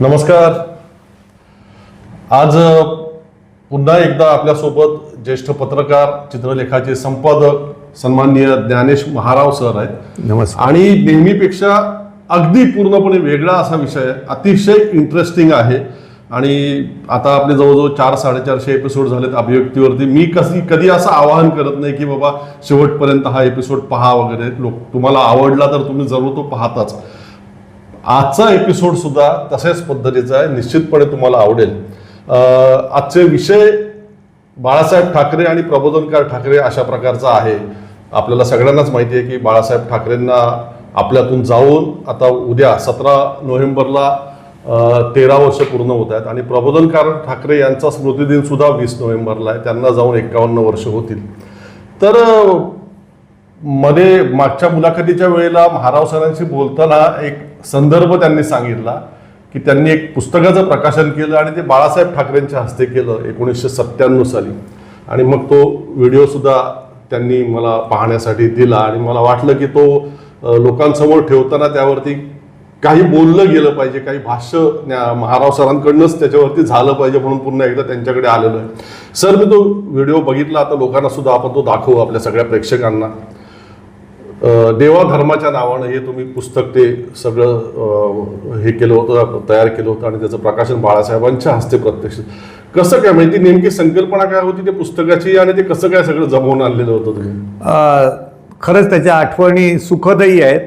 नमस्कार. आज पुन्हा एकदा आपल्यासोबत ज्येष्ठ पत्रकार, चित्रलेखाचे संपादक सन्माननीय ज्ञानेश महाराव सर आहेत. नमस्कार. आणि नेहमीपेक्षा अगदी पूर्णपणे वेगळा असा विषय आहे, अतिशय इंटरेस्टिंग आहे. आणि आता आपले जवळजवळ 400-450 एपिसोड झालेत अभिव्यक्तीवरती. मी कधी असं आवाहन करत नाही की बाबा शेवटपर्यंत हा एपिसोड पहा वगैरे. तुम्हाला आवडला तर तुम्ही जरूर तो पाहताच. आजचा एपिसोड सुद्धा तशाच पद्धतीचा आहे, निश्चितपणे तुम्हाला आवडेल. आजचे विषय बाळासाहेब ठाकरे आणि प्रबोधनकार ठाकरे अशा प्रकारचा आहे. आपल्याला सगळ्यांनाच माहिती आहे की बाळासाहेब ठाकरेंना आपल्यातून जाऊन आता उद्या 17 नोव्हेंबरला 13 वर्ष पूर्ण होत आहेत. आणि प्रबोधनकार ठाकरे यांचा स्मृतिदिन सुद्धा 20 नोव्हेंबरला आहे. त्यांना जाऊन 51 वर्ष होतील. तर मध्ये मागच्या मुलाखतीच्या वेळेला महाराव सरांशी बोलताना एक संदर्भ त्यांनी सांगितला की त्यांनी एक पुस्तकाचं प्रकाशन केलं आणि ते बाळासाहेब ठाकरेंच्या हस्ते केलं 1997 साली. आणि मग तो व्हिडिओ सुद्धा त्यांनी मला पाहण्यासाठी दिला. आणि मला वाटलं की तो लोकांसमोर ठेवताना त्यावरती काही बोललं गेलं पाहिजे, काही भाष्य महाराव सरांकडनंच त्याच्यावरती झालं पाहिजे, म्हणून पुन्हा एकदा त्यांच्याकडे आलेलो आहे. सर, मी तो व्हिडिओ बघितला. आता लोकांना सुद्धा आपण तो दाखवू आपल्या सगळ्या प्रेक्षकांना. देवा धर्माच्या नावानं हे तुम्ही पुस्तक ते सगळं हे केलं होतं, तयार केलं होतं आणि त्याचं प्रकाशन बाळासाहेबांच्या हस्ते प्रत्यक्ष. कसं काय माहिती, नेमकी संकल्पना काय होती त्या पुस्तकाची आणि ते कसं काय सगळं जमवून आणलेलं होतं तुम्ही? खरंच त्याच्या आठवणी सुखदही आहेत,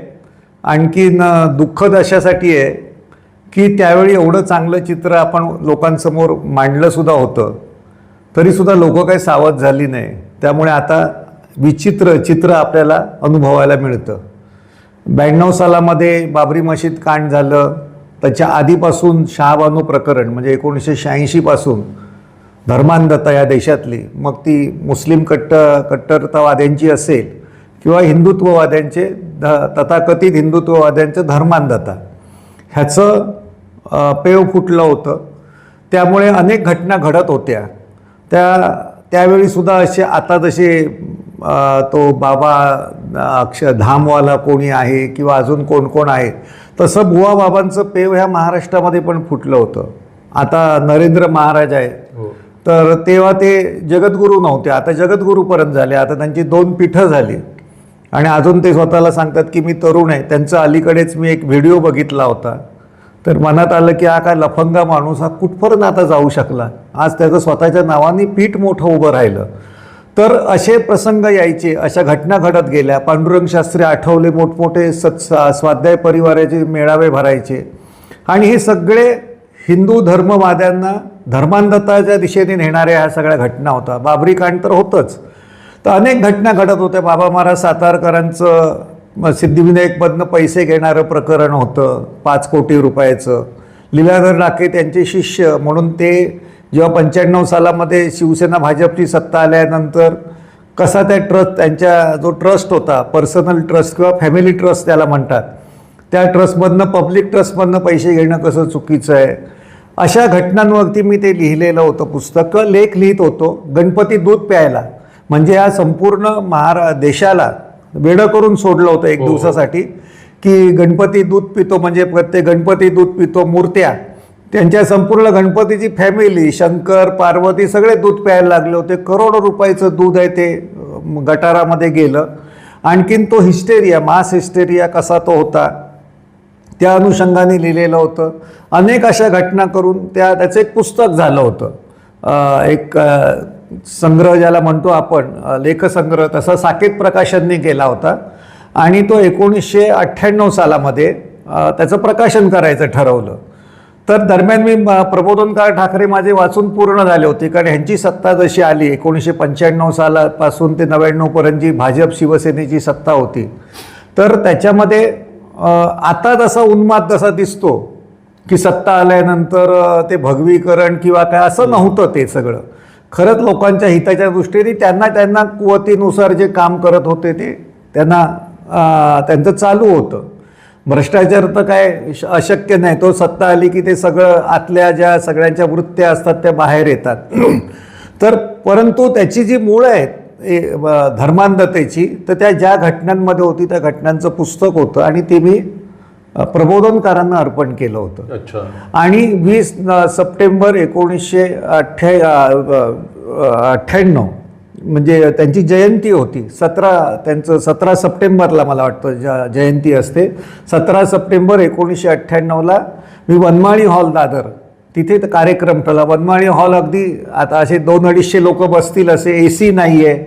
आणखीन दुःखद अशासाठी आहे की त्यावेळी एवढं चांगलं चित्र आपण लोकांसमोर मांडलं सुद्धा होतं, तरीसुद्धा लोक काही सावध झाली नाही. त्यामुळे आता विचित्र चित्र आपल्याला अनुभवायला मिळतं. 92 सालामध्ये बाबरी मशीद कांड झालं. त्याच्या आधीपासून शहाबानू प्रकरण म्हणजे 1986 पासून धर्मांधता या देशातली, मग ती मुस्लिम कट्टरतावाद्यांची असेल किंवा हिंदुत्ववाद्यांचे तथाकथित हिंदुत्ववाद्यांचं धर्मांधता, ह्याचं पेव फुटलं होतं. त्यामुळे अनेक घटना घडत होत्या. त्यावेळीसुद्धा असे आता जसे तो बाबा धामवाला कोणी आहे किंवा अजून कोण कोण आहे, तसं बुवा बाबांचं पेव ह्या महाराष्ट्रामध्ये पण फुटलं होतं. आता नरेंद्र महाराज आहे, तर तेव्हा ते जगद्गुरू नव्हते, आता जगद्गुरूपर्यंत झाले. आता त्यांची 2 पीठं झाली आणि अजून ते स्वतःला सांगतात की मी तरुण आहे. त्यांचा अलीकडेच मी एक व्हिडिओ बघितला होता, तर मनात आलं की हा काय लफंगा माणूस, हा कुठपर्यंत आता जाऊ शकला. आज त्याचं स्वतःच्या नावाने पीठ मोठं उभं राहिलं. तर असे प्रसंग यायचे, अशा घटना घडत गेल्या. पांडुरंग शास्त्री आठवले मोठमोठे स्वाध्याय परिवाराचे मेळावे भरायचे आणि हे सगळे हिंदू धर्मवाद्यांना धर्मांधताच्या दिशेने नेणाऱ्या ह्या सगळ्या घटना होता. बाबरी कांड तर होतंच, तर अनेक घटना घडत होत्या. बाबा महाराज सातारकरांचं सिद्धिविनायकमधनं पैसे घेणारं प्रकरण होतं 5 कोटी रुपयाचं. लीलाधर डाके त्यांचे शिष्य म्हणून ते जेव्हा 95 सालामध्ये शिवसेना भाजपची सत्ता आल्यानंतर कसा त्या त्यांच्या जो ट्रस्ट होता, पर्सनल ट्रस्ट किंवा फॅमिली ट्रस्ट त्याला म्हणतात, त्या ट्रस्टमधनं पब्लिक ट्रस्टमधनं पैसे घेणं कसं चुकीचं आहे, अशा घटनांवरती मी ते लिहिलेलं होतं पुस्तक. लेख लिहित होतो. गणपती दूध प्यायला म्हणजे या संपूर्ण देशाला वेडं करून सोडलं होतं एक दिवसासाठी की गणपती दूध पितो म्हणजे प्रत्येक गणपती दूध पितो. मूर्त्या, त्यांच्या संपूर्ण गणपतीची फॅमिली, शंकर पार्वती सगळे दूध प्यायला लागले होते. करोडो रुपयाचं दूध आहे ते गटारामध्ये गेलं. आणखीन तो हिस्टेरिया, मास हिस्टेरिया कसा तो होता, त्या अनुषंगाने लिहिलेलं होतं. अनेक अशा घटना करून त्याचं एक पुस्तक झालं होतं. एक संग्रह ज्याला म्हणतो आपण, लेखसंग्रह, तसा साकेत प्रकाशनने केला होता. आणि तो 1998 सालामध्ये त्याचं प्रकाशन करायचं ठरवलं. तर दरम्यान मी प्रबोधनकार ठाकरे माझे वाचून पूर्ण झाले होते, कारण ह्यांची सत्ता जशी आली 1995 सालापासून ते 99पर्यंत जी भाजप शिवसेनेची सत्ता होती, तर त्याच्यामध्ये आता जसा उन्माद जसा दिसतो की सत्ता आल्यानंतर ते भगवीकरण किंवा काय असं नव्हतं. ते सगळं खरंच लोकांच्या हिताच्या दृष्टीने त्यांना कुवतीनुसार जे काम करत होते ते त्यांचं चालू होतं. भ्रष्टाचार तर काय अशक्य नाही, तो सत्ता आली की ते सगळं आतल्या ज्या सगळ्यांच्या वृत्त्या असतात त्या बाहेर येतात. तर परंतु त्याची जी मुळं आहेत धर्मांधतेची, तर त्या ज्या घटनांमध्ये होती त्या घटनांचं पुस्तक होतं आणि ते मी प्रबोधनकारांना अर्पण केलं होतं. अच्छा. आणि 20 सप्टेंबर 1998 म्हणजे त्यांची जयंती होती. त्यांचं 17 सप्टेंबरला मला वाटतं जयंती असते. 17 सप्टेंबर 1998ला मी वनमाळी हॉल दादर तिथे कार्यक्रम ठेवला. वनमाळी हॉल अगदी आता असे 200-250 लोक बसतील असे, AC नाही आहे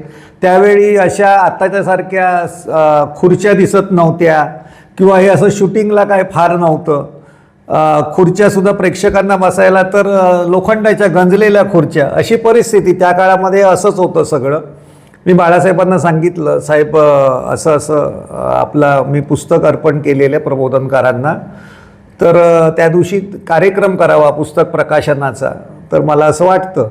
त्यावेळी. अशा आत्ताच्यासारख्या खुर्च्या दिसत नव्हत्या किंवा हे असं शूटिंगला काय फार नव्हतं. खुर्च्यासुद्धा प्रेक्षकांना बसायला तर लोखंडाच्या गंजलेल्या खुर्च्या, अशी परिस्थिती त्या काळामध्ये. असंच होतं सगळं. मी बाळासाहेबांना सांगितलं, साहेब असं असं मी पुस्तक अर्पण केलेलं आहे प्रबोधनकारांना, तर त्या दिवशी कार्यक्रम करावा पुस्तक प्रकाशनाचा, तर मला असं वाटतं.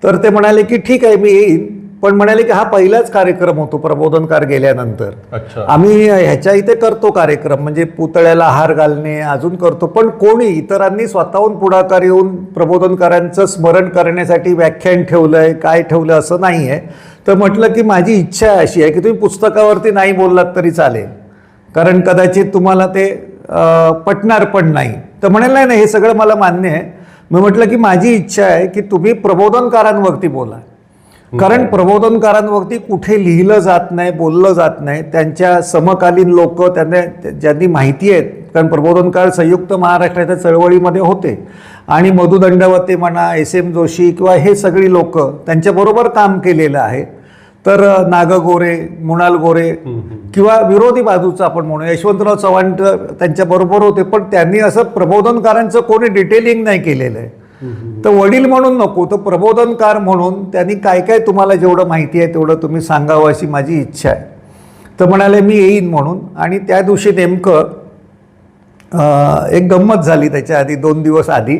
तर ते म्हणाले की ठीक आहे मी येईन, पण म्हणाले की हा पहिलाच कार्यक्रम होतो प्रबोधनकार गेल्यानंतर. अच्छा. आम्ही ह्याच्या इथे करतो कार्यक्रम, म्हणजे पुतळ्याला हार घालणे अजून करतो, पण कोणी इतरांनी स्वतःहून पुढाकार येऊन प्रबोधनकारांचं स्मरण करण्यासाठी व्याख्यान ठेवलंय काय ठेवलं असं नाही आहे. तर म्हटलं की माझी इच्छा अशी आहे की तुम्ही पुस्तकावरती नाही बोललात तरी चालेल, कारण कदाचित तुम्हाला ते पटणार पण नाही. तर म्हणाल नाही हे सगळं मला मान्य आहे. मी म्हटलं की माझी इच्छा आहे की तुम्ही प्रबोधनकारांवरती बोला, कारण प्रबोधनकारांवरती कुठे लिहिलं जात नाही, बोललं जात नाही. त्यांच्या समकालीन लोक त्यांना ज्यांनी माहिती आहेत, कारण प्रबोधनकार संयुक्त महाराष्ट्राच्या चळवळीमध्ये होते आणि मधु दंडवते म्हणा, SM जोशी किंवा हे सगळी लोक त्यांच्याबरोबर काम केलेलं आहे. तर नाग गोरे, मृणाल गोरे किंवा विरोधी बाजूचं आपण म्हणू यशवंतराव चव्हाण त्यांच्याबरोबर होते, पण त्यांनी असं प्रबोधनकारांचं कोणी डिटेलिंग नाही केलेलं आहे. तर वडील म्हणून नको, तर प्रबोधनकार म्हणून त्यांनी काय काय तुम्हाला जेवढं माहिती आहे तेवढं तुम्ही सांगावं अशी माझी इच्छा आहे. तर म्हणाले मी येईन म्हणून. आणि त्या दिवशी नेमकं एक गंमत झाली. त्याच्या आधी 2 दिवस आधी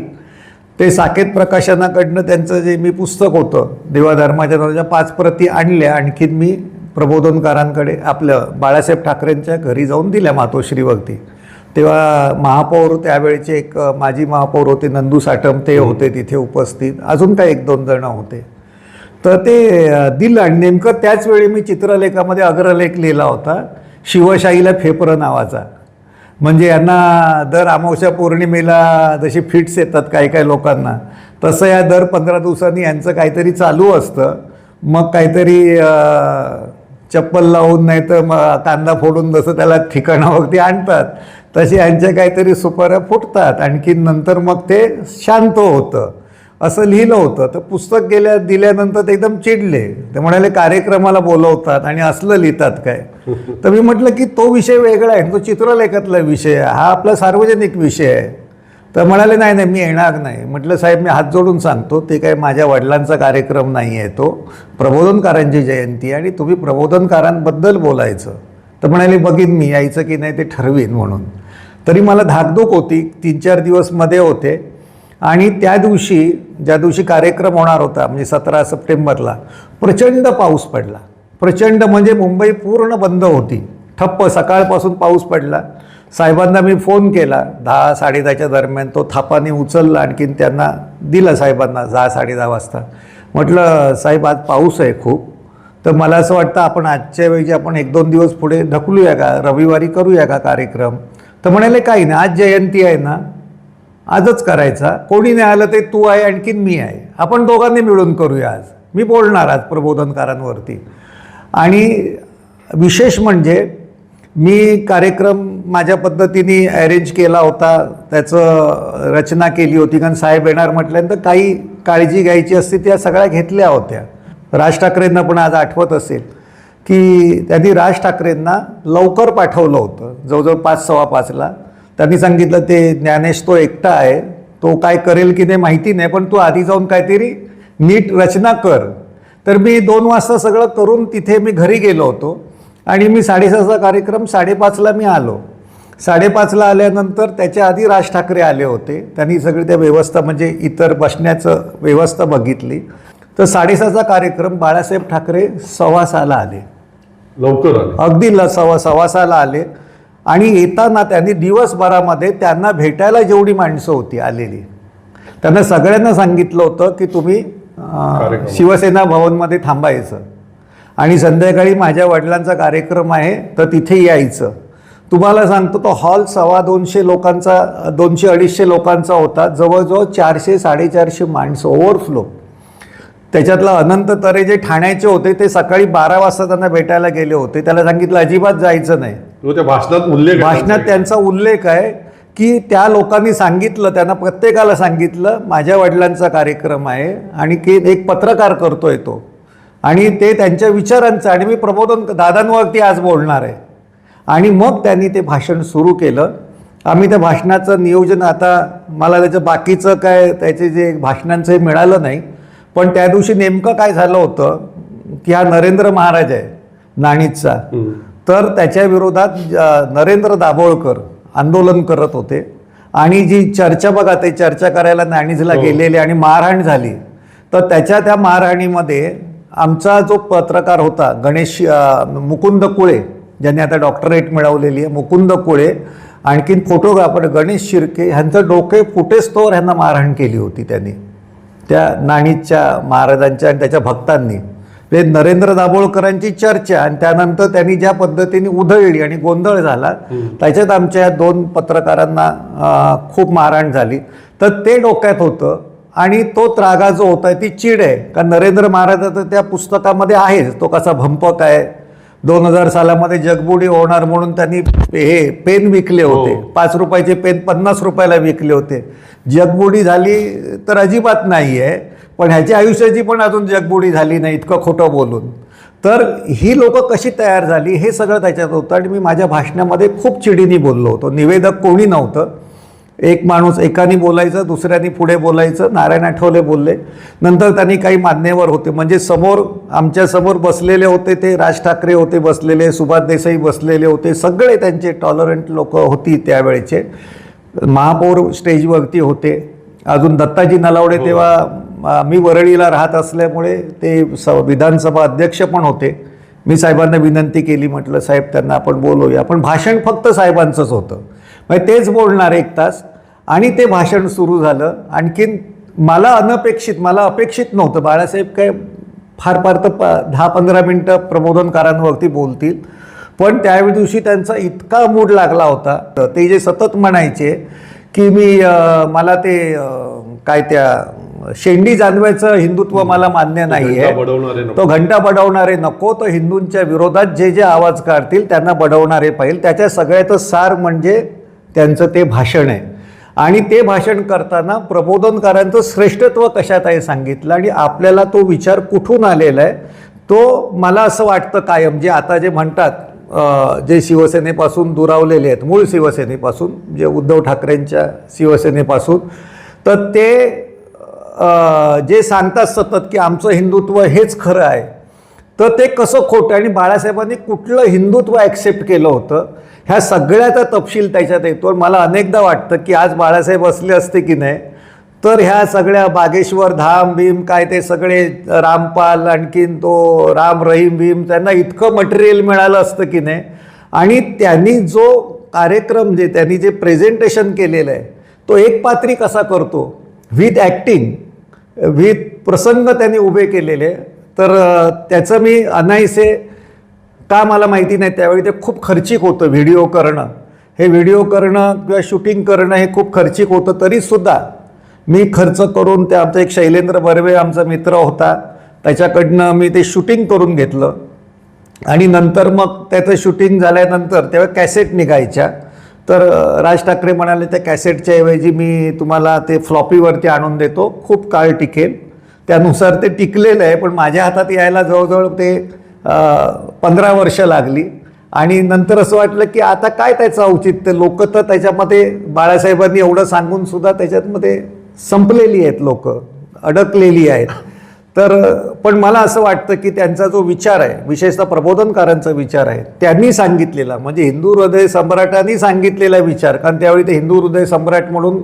ते साकेत प्रकाशनाकडनं त्यांचं जे मी पुस्तक होतं देवाधर्माच्या नावाच्या 5 प्रती आणल्या. आणखीन मी प्रबोधनकारांकडे आपलं बाळासाहेब ठाकरेंच्या घरी जाऊन दिल्या मातोश्रीवरती. तेव्हा महापौर त्यावेळेचे एक माजी महापौर होते नंदू साटम, ते होते तिथे उपस्थित, अजून काही 1-2 जण होते. तर ते दिलं. आणि नेमकं त्याच वेळी मी चित्रलेखामध्ये अग्रलेख लिहिला होता शिवशाहीला फेपर नावाचा. म्हणजे यांना दर अमावस्या पौर्णिमेला जशी फिट्स येतात काही काही लोकांना, तसं या दर 15 दिवसांनी यांचं काहीतरी चालू असतं. मग काहीतरी चप्पल लावून नाही तर कांदा फोडून जसं त्याला ठिकाणावरती आणतात तसे यांच्या काहीतरी सुपाऱ्या फुटतात. आणखीन नंतर मग ते शांत होतं असं लिहिलं होतं. तर पुस्तक दिल्यानंतर ते एकदम चिडले. ते म्हणाले कार्यक्रमाला बोलवतात आणि असलं लिहितात काय. तर मी म्हटलं की तो विषय वेगळा आहे, तो चित्रलेखातला विषय आहे, हा आपला सार्वजनिक विषय आहे. तर म्हणाले नाही नाही मी येणार नाही. म्हटलं साहेब मी हात जोडून सांगतो, ते काय माझ्या वडिलांचा कार्यक्रम नाही आहे, तो प्रबोधनकारांची जयंती आणि तुम्ही प्रबोधनकारांबद्दल बोलायचं. तर म्हणाले बघीन मी यायचं की नाही ते ठरवीन म्हणून. तरी मला धाकधूक होती. 3-4 दिवस मध्ये होते. आणि त्या दिवशी ज्या दिवशी कार्यक्रम होणार होता म्हणजे 17 सप्टेंबरला प्रचंड पाऊस पडला. प्रचंड म्हणजे मुंबई पूर्ण बंद होती, ठप्प. सकाळपासून पाऊस पडला. साहेबांना मी फोन केला 10-10:30च्या दरम्यान. तो थापाने उचलला, आणखीन त्यांना दिलं साहेबांना 10-10:30 वाजता. म्हटलं साहेब आज पाऊस आहे खूप, तर मला असं वाटतं आपण आजच्या वेळी आपण 1-2 दिवस पुढे ढकलूया का, रविवारी करूया का कार्यक्रम. तर म्हणाले काही नाही, आज जयंती आहे ना, आजच करायचा. कोणी नाही आलं ते तू आहे आणखीन मी आहे, आपण दोघांनी मिळून करूया. आज मी बोलणार आज प्रबोधनकारांवरती. आणि विशेष म्हणजे मी कार्यक्रम माझ्या पद्धतीने अरेंज केला होता, त्याचं रचना केली होती. कारण साहेब येणार म्हटल्यानंतर काही काळजी घ्यायची असते त्या सगळ्या घेतल्या होत्या. राज ठाकरेंना पण आज आठवत असेल की त्यांनी राज ठाकरेंना लवकर पाठवलं होतं, जवळजवळ 5-5:15ला. त्यांनी सांगितलं ते ज्ञानेश तो एकटा आहे, तो काय करेल की नाही माहिती नाही, पण तू आधी जाऊन काहीतरी नीट रचना कर. तर मी 2 वाजता सगळं करून तिथे मी घरी गेलो होतो. आणि मी 6:30चा कार्यक्रम 5:30ला मी आलो. 5:30ला आल्यानंतर त्याच्या आधी राज ठाकरे आले होते. त्यांनी सगळी त्या व्यवस्था म्हणजे इतर बसण्याचं व्यवस्था बघितली. तर 6:30चा कार्यक्रम बाळासाहेब ठाकरे 6:15ला आले. लवकर आले, अगदी 6:15ला आले. आणि येताना त्यांनी दिवसभरामध्ये त्यांना भेटायला जेवढी माणसं होती आलेली, त्यांना सगळ्यांना सांगितलं होतं की तुम्ही शिवसेना भवनमध्ये थांबायचं आणि संध्याकाळी माझ्या वडिलांचा कार्यक्रम आहे तर तिथे यायचं. तुम्हाला सांगतो तो हॉल 250 लोकांचा 200-250 लोकांचा होता. जवळजवळ 400-450 माणसं ओव्हरफ्लो. त्याच्यातला अनंत तरे जे ठाण्याचे होते ते सकाळी 12 वाजता त्यांना भेटायला गेले होते. त्याला सांगितलं अजिबात जायचं नाही. त्या भाषणात त्यांचा उल्लेख आहे की त्या लोकांनी सांगितलं, त्यांना प्रत्येकाला सांगितलं माझ्या वडिलांचा कार्यक्रम आहे आणि की एक पत्रकार करतोय तो आणि ते त्यांच्या विचारांचं आणि मी प्रबोधन दादांवरती आज बोलणार आहे. आणि मग त्यांनी ते भाषण सुरू केलं. आम्ही त्या भाषणाचं नियोजन आता मला त्याचं बाकीचं काय त्याचे जे भाषणांचं हे मिळालं नाही, पण त्या दिवशी नेमकं काय झालं होतं की हा नरेंद्र महाराज आहे नाणीजचा, तर त्याच्या विरोधात नरेंद्र दाभोळकर आंदोलन करत होते आणि जी चर्चा बघा ते चर्चा करायला नाणीजला गेलेले आणि मारहाण झाली. तर त्या मारहाणीमध्ये आमचा जो पत्रकार होता गणेश मुकुंद कुळे, ज्यांनी आता डॉक्टरेट मिळवलेली आहे, मुकुंद कुळे, आणखीन फोटोग्राफर गणेश शिर्के, ह्यांचं डोके फुटेस्तोवर ह्यांना मारहाण केली होती त्यांनी त्या नाणीजच्या महाराजांच्या आणि त्याच्या भक्तांनी. ते नरेंद्र दाभोळकरांची चर्चा आणि त्यानंतर त्यांनी ज्या पद्धतीने उधळली आणि गोंधळ झाला त्याच्यात आमच्या 2 पत्रकारांना खूप मारहाण झाली. तर ते डोक्यात होतं आणि तो त्रागा जो होता ती चीड आहे का नरेंद्र महाराजाचं त्या पुस्तकामध्ये आहेच, तो कसा भंपक आहे. 2000 सालामध्ये जगबुडी होणार म्हणून त्यांनी हे पेन विकले होते, 5 रुपयाचे पेन 50 रुपयाला विकले होते. जगबुडी झाली तर अजिबात नाही आहे, पण ह्याच्या आयुष्याची पण अजून जगबुडी झाली नाही इतकं खोटं बोलून. तर ही लोकं कशी तयार झाली हे सगळं त्याच्यात होतं आणि मी माझ्या भाषणामध्ये खूप चिडीने बोललो होतो. निवेदक कोणी नव्हतं, एक माणूस एकाने बोलायचं, दुसऱ्याने पुढे बोलायचं. नारायण आठवले बोलले, नंतर त्यांनी काही मान्यवर होते, म्हणजे समोर आमच्या समोर बसलेले होते ते राज ठाकरे होते बसलेले, सुभाष देसाई बसलेले होते, सगळे त्यांचे टॉलरंट लोक होती त्यावेळेचे. महापौर स्टेजवरती होते, अजून दत्ताजी नलावडे तेव्हा मी वरळीला राहत असल्यामुळे ते विधानसभा अध्यक्ष पण होते. मी साहेबांना विनंती केली, म्हटलं साहेब त्यांना आपण बोलवूया, पण भाषण फक्त साहेबांचंच होतं, म्हणजे तेच बोलणार 1 तास आणि ते भाषण सुरू झालं. आणखीन मला अपेक्षित नव्हतं बाळासाहेब काय फार तर 10-15 मिनटं प्रबोधनकारांवरती बोलतील, पण त्या दिवशी त्यांचा इतका मूड लागला होता. ते जे सतत म्हणायचे की मला ते काय त्या शेंडी जाणवायचं हिंदुत्व मला मान्य नाही आहे, तो घंटा बडवणारे नको, तो हिंदूंच्या विरोधात जे आवाज काढतील त्यांना बडवणारे पाहिजे. त्याच्या सगळ्याचं सार म्हणजे त्यांचं ते भाषण आहे आणि ते भाषण करताना प्रबोधनकारांचं श्रेष्ठत्व कशात आहे सांगितलं आणि आपल्याला तो विचार कुठून आलेला आहे तो मला असं वाटतं कायम जे आता जे म्हणतात जे शिवसेनेपासून दुरावलेले आहेत, मूळ शिवसेनेपासून, जे उद्धव ठाकरेंच्या शिवसेनेपासून, तर ते जे सांगतात सतत की आमचं हिंदुत्व हेच खरं आहे, तर ते कसं खोटं आणि बाळासाहेबांनी कुठलं हिंदुत्व ॲक्सेप्ट केलं होतं ह्या सगळ्याचा तपशील त्याच्यात येतो. मला अनेकदा वाटतं की आज बाळासाहेब असले असते की नाही तर ह्या सगळ्या बागेश्वर धाम भीम काय ते सगळे रामपाल आणखीन तो राम रहीम भीम त्यांना इतकं मटेरियल मिळालं असतं की नाही. आणि त्यांनी जो कार्यक्रम त्यांनी जे प्रेझेंटेशन केलेलं आहे तो एक पात्री कसा करतो विथ ॲक्टिंग विथ प्रसंग त्यांनी उभे केलेले, तर त्याचं मी अनायसे का मला माहिती नाही, त्यावेळी ते खूप खर्चिक होतं व्हिडिओ करणं, हे व्हिडिओ करणं किंवा शूटिंग करणं हे खूप खर्चिक होतं. तरीसुद्धा मी खर्च करून ते आमचा एक शैलेंद्र बर्वे आमचा मित्र होता त्याच्याकडनं मी ते शूटिंग करून घेतलं आणि नंतर मग त्याचं शूटिंग झाल्यानंतर तेव्हा कॅसेट निघायच्या, तर राज ठाकरे म्हणाले त्या कॅसेटच्या ऐवजी मी तुम्हाला ते फ्लॉपीवरती आणून देतो, खूप काळ टिकेल. त्यानुसार ते टिकलेलं आहे, पण माझ्या हातात यायला जवळजवळ ते 15 वर्ष लागली आणि नंतर असं वाटलं की आता काय त्याचं औचित्य, लोक तर त्याच्यामध्ये बाळासाहेबांनी एवढं सांगून सुद्धा त्याच्यामध्ये संपलेली आहेत, लोक अडकलेली आहेत. तर पण मला असं वाटतं की त्यांचा जो विचार आहे, विशेषतः प्रबोधनकारांचा विचार आहे, त्यांनी सांगितलेला म्हणजे हिंदू हृदय सम्राटांनी सांगितलेला विचार, कारण त्यावेळी ते हिंदू हृदय सम्राट म्हणून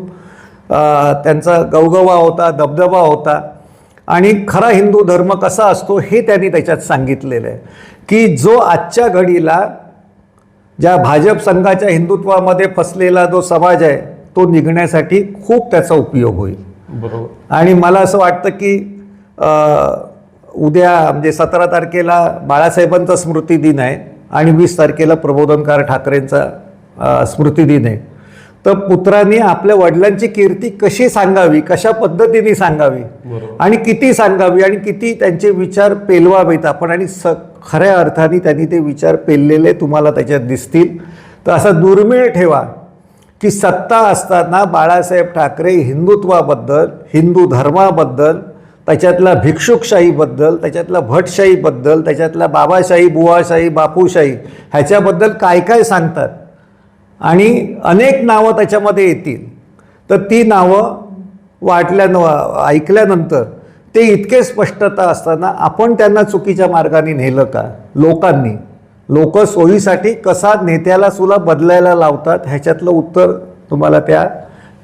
त्यांचा गवगवा होता, दबदबा होता आणि खरा हिंदू धर्म कसा असतो हे त्यांनी त्याच्यात सांगितलेलं आहे की जो आजच्या घडीला ज्या भाजप संघाच्या हिंदुत्वामध्ये फसलेला जो समाज आहे तो निघण्यासाठी खूप त्याचा उपयोग होईल. बरोबर. आणि मला असं वाटतं की उद्या म्हणजे 17 तारखेला बाळासाहेबांचा स्मृतिदिन आहे आणि 20 तारखेला प्रबोधनकार ठाकरेंचा स्मृतिदिन आहे. तर पुत्रांनी आपल्या वडिलांची कीर्ती कशी सांगावी, कशा पद्धतीने सांगावी बरोबर. आणि किती सांगावी आणि किती त्यांचे विचार पेलवावेत आपण, आणि खऱ्या अर्थाने त्यांनी ते विचार पेललेले तुम्हाला त्याच्यात दिसतील. तर असं दुर्मिळ ठेवा की सत्ता असताना बाळासाहेब ठाकरे हिंदुत्वाबद्दल, हिंदू धर्माबद्दल, त्याच्यातल्या भिक्षुकशाहीबद्दल, त्याच्यातल्या भटशाहीबद्दल, त्याच्यातल्या बाबाशाही, बुवाशाही, बापूशाही ह्याच्याबद्दल काय काय सांगतात आणि अनेक नावं त्याच्यामध्ये येतील. तर ती नावं ऐकल्यानंतर ते इतके स्पष्टता असताना आपण त्यांना चुकीच्या मार्गाने नेलं का? लोक सोयीसाठी कसा नेत्याला सुद्धा बदलायला लावतात ह्याच्यातलं उत्तर तुम्हाला त्या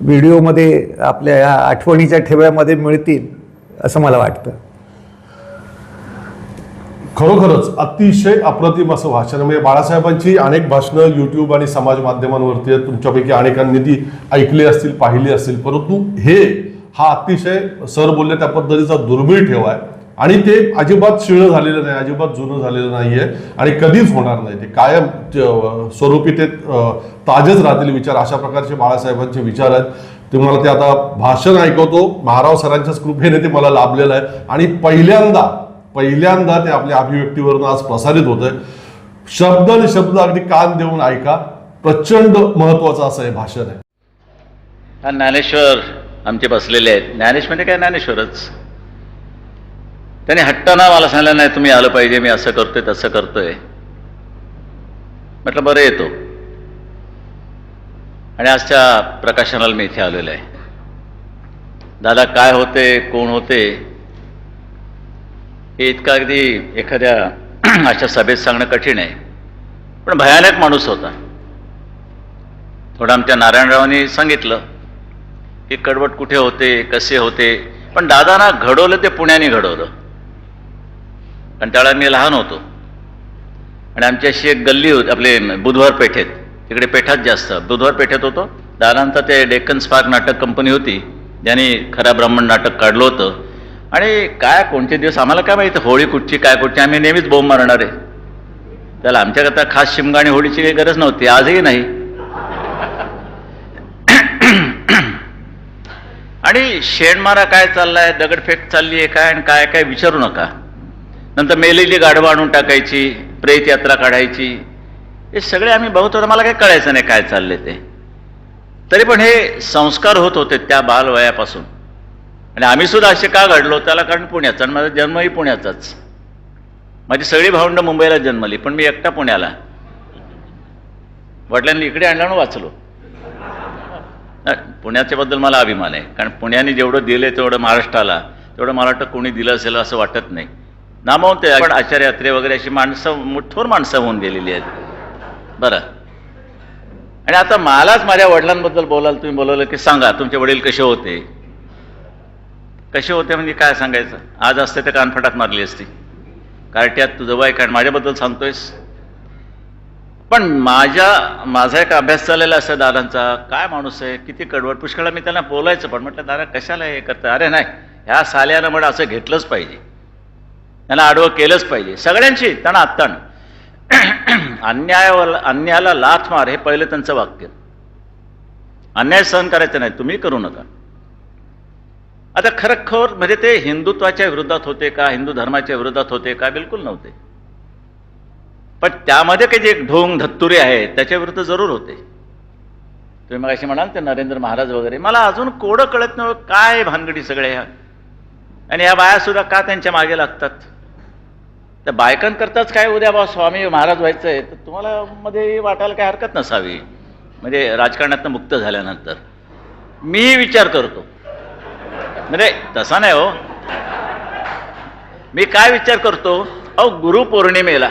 व्हिडिओमध्ये आपल्या या आठवणीच्या ठेव्यामध्ये मिळतील असं मला वाटतं. खरोखरच अतिशय अप्रतिम असं भाषण. म्हणजे बाळासाहेबांची अनेक भाषणं यूट्यूब आणि समाज माध्यमांवरती आहेत, तुमच्यापैकी अनेकांनी ती ऐकली असतील, पाहिली असतील, परंतु हा अतिशय सर बोलले त्या पद्धतीचा दुर्मिळ ठेवा आहे आणि ते अजिबात शिळं झालेलं नाही, अजिबात जुनं झालेलं नाहीये आणि कधीच होणार नाही. ते कायम स्वरूपी ते ताजेच राहतील विचार. अशा प्रकारचे बाळासाहेबांचे विचार आहेत. तुम्हाला ते आता भाषण ऐकवतो, महाराव सरांच्याच कृपेने ते मला लाभलेलं आहे आणि पहिल्यांदा ते आपल्या अभिव्यक्तीवरून आज प्रसारित होत आहे. शब्द आणि शब्द अगदी कान देऊन ऐका. प्रचंड महत्वाचं असं हे भाषण आहे. हा ज्ञानेश्वर आमचे बसलेले आहेत. ज्ञानेश म्हणजे काय, ज्ञानेश्वरच. त्याने हट्टाना मला सांगितलं नाही तुम्ही आलं पाहिजे, मी असं करतोय तसं करतोय. म्हटलं बरं येतो. आणि आजच्या प्रकाशनाला मी इथे आलेलो आहे. दादा काय होते, कोण होते हे इतकं अगदी एखाद्या अशा सभेत सांगणं कठीण आहे, पण भयानक माणूस होता. थोडं आमच्या नारायणरावांनी सांगितलं की कडवट कुठे होते, कसे होते, पण दादांना घडवलं ते पुण्याने घडवलं. कारण त्यावेळेला मी लहान होतो आणि आमची अशी एक गल्ली होती आपले बुधवार पेठेत, तिकडे पेठात जास्त बुधवार पेठेत होतो. दादांचं ते डेक्कन स्पार्क नाटक कंपनी होती ज्यांनी खरा ब्राह्मण नाटक काढलं होतं. आणि काय कोणते दिवस आम्हाला काय माहिती होळी कुठची काय कुठची, आम्ही नेहमीच बोंब मारणारे. त्याला आमच्याकरता खास शिमगा आणि होळीची काही गरज नव्हती, आजही नाही. आणि शेणमारा काय चाललाय, दगडफेक चालली आहे काय, आणि काय काय विचारू नका. नंतर मेलेली गाढवं आणून टाकायची, प्रेत यात्रा काढायची, हे सगळे आम्ही बघत होतो. मला काही कळायचं नाही काय चालले ते. तरी पण हे संस्कार होत होते त्या बालवयापासून. आणि आम्ही सुद्धा असे का घडलो त्याला कारण पुण्याचा, आणि माझा जन्मही पुण्याचाच. माझी सगळी भावंड मुंबईला जन्मली, पण मी एकटा पुण्याला. वडिलांनी इकडे आणल्यानं वाचलो. पुण्याच्याबद्दल मला अभिमान आहे, कारण पुण्याने जेवढं दिले तेवढं महाराष्ट्राला, तेवढं मला वाटतं कोणी दिलं असेल असं वाटत नाही. नामवंत आहे, पण आचार्य अत्रे वगैरे अशी माणसं, मुठ्ठोर माणसं होऊन गेलेली आहेत. बरं, आणि आता मलाच माझ्या वडिलांबद्दल बोलाल तुम्ही, बोलवलं की सांगा तुमचे वडील कसे होते. कसे होते म्हणजे काय सांगायचं. आज असते तर कानफटात मारली असती, कार्ट्यात तुझं वय काय माझ्याबद्दल सांगतोयस. पण माझा एक अभ्यास चाललेला असं दादांचा, काय माणूस आहे, किती कडवट. पुष्कळ मी त्यांना बोलायचं, पण म्हटलं दादा कशाला हे करतं. अरे नाही, ह्या साल्यानं म्हण असं घेतलंच पाहिजे, त्यांना आडवं केलंच पाहिजे. सगळ्यांशी त्यांना आत्ताण. अन्यायाला लाथ मार हे पहिलं त्यांचं वाक्य. अन्याय सहन करायचं नाही, तुम्ही करू नका. आता खरखोर म्हणजे ते हिंदुत्वाच्या विरोधात होते का, हिंदू धर्माच्या विरोधात होते का, बिलकुल नव्हते. पण त्यामध्ये काही जे ढोंग धत्तुरे आहेत त्याच्या विरुद्ध जरूर होते. तुम्ही मग अशी म्हणाल ते नरेंद्र महाराज वगैरे, मला अजून कोडं कळत नाही काय भानगडी सगळ्या ह्या. आणि ह्या बाया सुद्धा का त्यांच्या मागे लागतात. त्या बायकांकरताच काय उद्या बा स्वामी महाराज व्हायचं आहे तर तुम्हाला मध्ये वाटायला काय हरकत नसावी, म्हणजे राजकारणातनं मुक्त झाल्यानंतर. मी विचार करतो, म्हणजे तसा नाही हो, मी काय विचार करतो. अहो गुरुपौर्णिमेला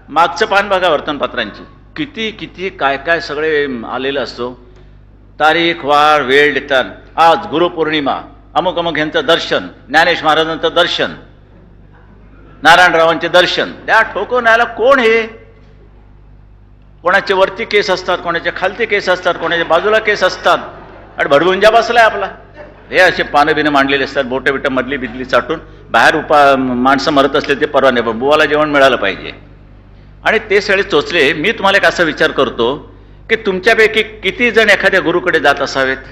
मागचं पान बघा वर्तमानपत्रांची, किती किती काय काय सगळे आलेलं असतो. तारीख वार वेळ देतात. आज गुरुपौर्णिमा, अमुक अमुक यांचं दर्शन, ज्ञानेश महाराजांचं दर्शन, नारायणरावांचे दर्शन. त्या ठोकून यायला कोण हे. कोणाचे वरती केस असतात, कोणाचे खालती केस असतात, कोणाच्या बाजूला केस असतात, आणि भडभुंजा बसलाय आपला. हे असे पानं बिनं मांडलेले असतात, बोटे बिटं मधली बिदली चाटून. बाहेर माणसं मरत असले ते परवा नाही, पण बुवाला जेवण मिळालं पाहिजे. आणि ते सगळे चोचले. मी तुम्हाला एक असा विचार करतो की तुमच्यापैकी किती जण एखाद्या गुरुकडे जात असावेत,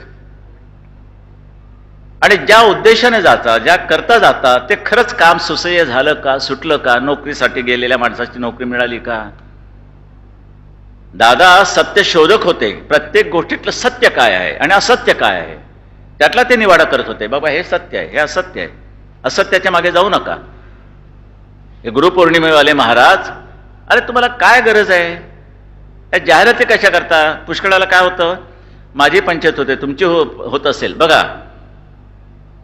आणि ज्या उद्देशाने जाता, ज्या करता जाता, ते खरंच काम सुसह्य झालं का, सुटलं का, नोकरीसाठी गेलेल्या माणसाची नोकरी मिळाली का? दादा सत्य शोधक होते. प्रत्येक गोष्टीतलं सत्य काय आहे आणि असत्य काय आहे त्यातला ते निवाडा करत होते. बाबा हे सत्य आहे, हे असत्य आहे, असत्याच्या मागे जाऊ नका. हे गुरुपौर्णिमेवाले महाराज, अरे तुम्हाला काय गरज आहे? या जाहिराती कशा करता? पुष्कळाला काय होतं, माझी पंचायत होते, तुमची होत असेल बघा.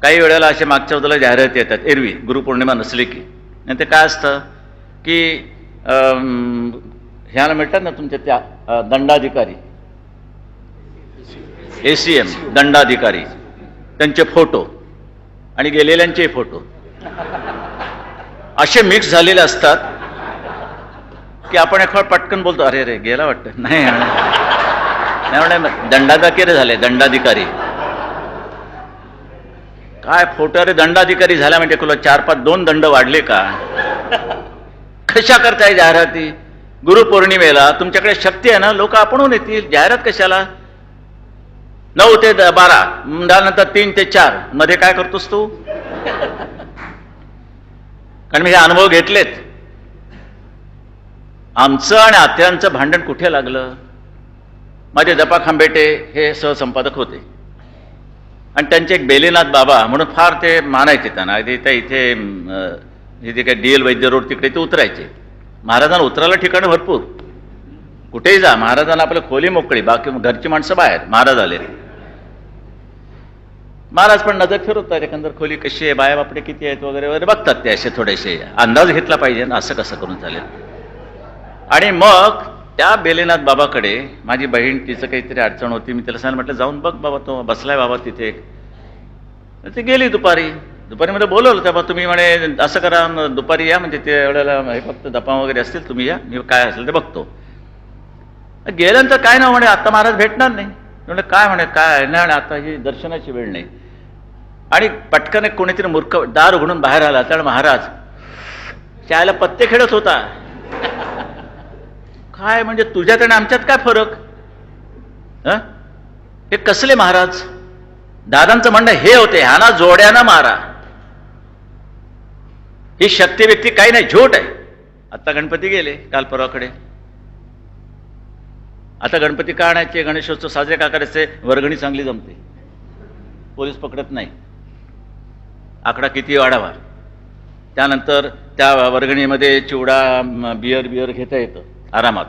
काही वेळेला असे मागच्या बाजूला जाहिराती येतात एरवी गुरुपौर्णिमा नसली की. आणि ते काय असतं की ह्याला मिळतात ना तुमच्या त्या दंडाधिकारी, ACM दंडाधिकारी, त्यांचे फोटो आणि गेलेल्यांचे फोटो असे मिक्स झालेले असतात की आपण एखाद पटकन बोलतो, अरे रे गेला वाटतं. नाही दंडाधिकारी झाले, दंडाधिकारी काय फोटो, अरे दंडाधिकारी झाला म्हणजे तुला 4-5 2 दंड वाढले का? कशा करताय जाहिराती? गुरुपौर्णिमेला तुमच्याकडे शक्ती आहे ना, लोक आपणून येतील. जाहिरात कशाला? 9 ते 12, त्यानंतर 3 ते 4 मध्ये काय करतोस तू? कारण मी हे अनुभव घेतलेत. आमचं आणि आत्यांचं भांडण कुठे लागलं? माझे दपा खांबेटे हे सहसंपादक होते आणि त्यांचे एक बेलेनाथ बाबा म्हणून फार ते मानायचे त्यांना. इथे जे काय DL वैद्य रोड तिकडे ते उतरायचे. महाराजांना उतरायला ठिकाणं भरपूर, कुठेही जा, महाराजांना आपलं खोली मोकळी, बाकी घरची माणसं बाहेर. महाराज आले, महाराज पण नजर फिरवतात एकंदर खोली कशी आहे, बाया बापडे किती आहेत वगैरे वगैरे बघतात. ते असे थोडेसे अंदाज घेतला पाहिजे ना, असं कसं करून चालेल. आणि मग त्या बेलेनाथ बाबाकडे माझी बहीण, तिचं काहीतरी अडचण होती, मी त्याला सांगितलं, म्हटलं जाऊन बघ बाबा, तो बसलाय बाबा तिथे. ते गेली दुपारी मध्ये बोलवलं तेव्हा, तुम्ही म्हणे असं करा दुपारी या, म्हणजे ते एवढ्याला हे फक्त दपा वगैरे असतील, तुम्ही या, मी काय असेल ते बघतो. गेल्यानंतर काय ना म्हणे आता महाराज भेटणार नाही. म्हणजे काय म्हणे, काय नाही, आणि आता ही दर्शनाची वेळ नाही. आणि पटकन एक कोणीतरी मूर्ख दार उघडून बाहेर आला. त्यामुळे महाराज शाळेला पत्ते खेळत होता. काय म्हणजे तुझ्यात आणि आमच्यात काय फरक? हे कसले महाराज? दादांचं म्हणणं हे होते, ह्याना जोड्यानं मारा. ही शक्ती व्यक्ती काही नाही, झोट आहे. आता गणपती गेले काल परवाकडे. आता गणपती का आणायचे, गणेशोत्सव साजरे का करायचे? वर्गणी चांगली जमते, पोलीस पकडत नाही, आकडा किती वाढावा. त्यानंतर त्या वर्गणीमध्ये चिवडा, बियर घेता येतं आरामात.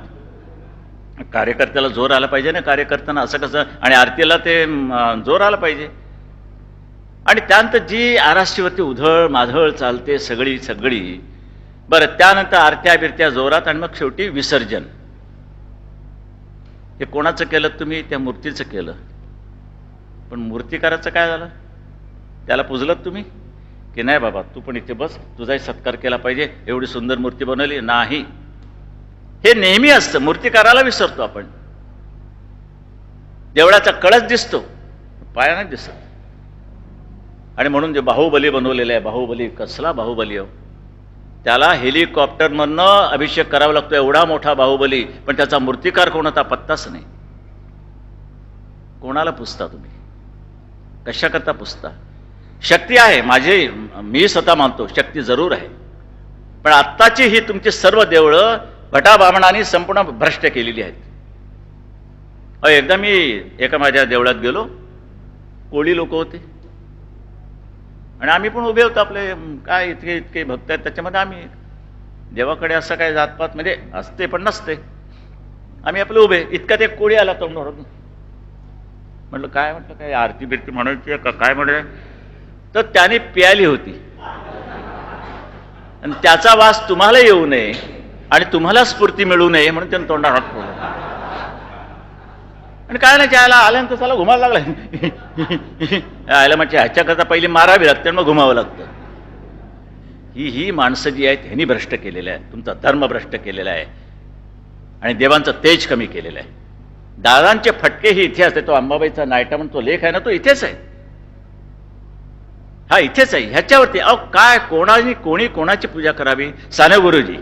कार्यकर्त्याला जोर आला पाहिजे ना, कार्यकर्त्यांना असं कसं, आणि आरतीला ते जोर आला पाहिजे. आणि त्यानंतर जी आराष्ट्रीवरती उधळ माधळ चालते सगळी बरं. त्यानंतर आरत्या बिरत्या जोरात, आणि मग शेवटी विसर्जन. हे कोणाचं केलं तुम्ही? त्या मूर्तीचं केलं. पण मूर्तिकाराचं काय झालं? त्याला पुजलत तुम्ही की नाही? बाबा तू पण इथे बस, तुझाही सत्कार केला पाहिजे, एवढी सुंदर मूर्ती बनवली. नाही, हे नेहमी असतं. मूर्तिकाराला विसरतो आपण. देवळाचा कळस दिसतो, पाया नाही दिसत. आणि म्हणून जे बाहुबली बनवलेलं आहे, बाहुबली कसला बाहुबली हो, त्याला हेलिकॉप्टरमधनं अभिषेक करावा लागतो, एवढा मोठा बाहुबली. पण त्याचा मूर्तिकार कोण होता पत्ताच नाही. कोणाला पुजता तुम्ही? कशा करता पुजता? शक्ती आहे, मी स्वतः मानतो शक्ती जरूर आहे. पण आत्ताची ही तुमची सर्व देवळं भटाबामणाने संपूर्ण भ्रष्ट केलेली आहेत. एकदा मी एका माझ्या देवळात गेलो, कोळी लोक होते आणि आम्ही पण उभे होतो. आपले काय इतके भक्त आहेत, त्याच्यामध्ये आम्ही देवाकडे असं काय जातपात म्हणजे असते पण नसते, आम्ही आपले उभे. इतका ते कोळी आला तोंडावरून. म्हटलं काय? म्हटलं काय आरती बिरती म्हणायची का काय म्हणे? तर त्याने प्याली होती, आणि त्याचा वास तुम्हाला येऊ नये आणि तुम्हाला स्फूर्ती मिळू नये म्हणून त्यानं तोंडात हात ठेवला. आणि काय नाही, त्याला आल्यानंतर त्याला घुमायला लागला. आयला म्हणजे ह्याच्याकरता पहिली मारावी लागते, मग घुमावं लागतं. ही माणसं जी आहेत ह्यांनी भ्रष्ट केलेलं आहे, तुमचा धर्म भ्रष्ट केलेला आहे आणि देवांचं तेज कमी केलेलं आहे. दादांचे फटके ही इथे असते. तो अंबाबाईचा नायटा म्हणून तो लेख आहे ना, तो इथेच आहे. हा इथेच आहे. ह्याच्यावरती अहो काय कोणी कोणाची पूजा करावी? साने गुरुजी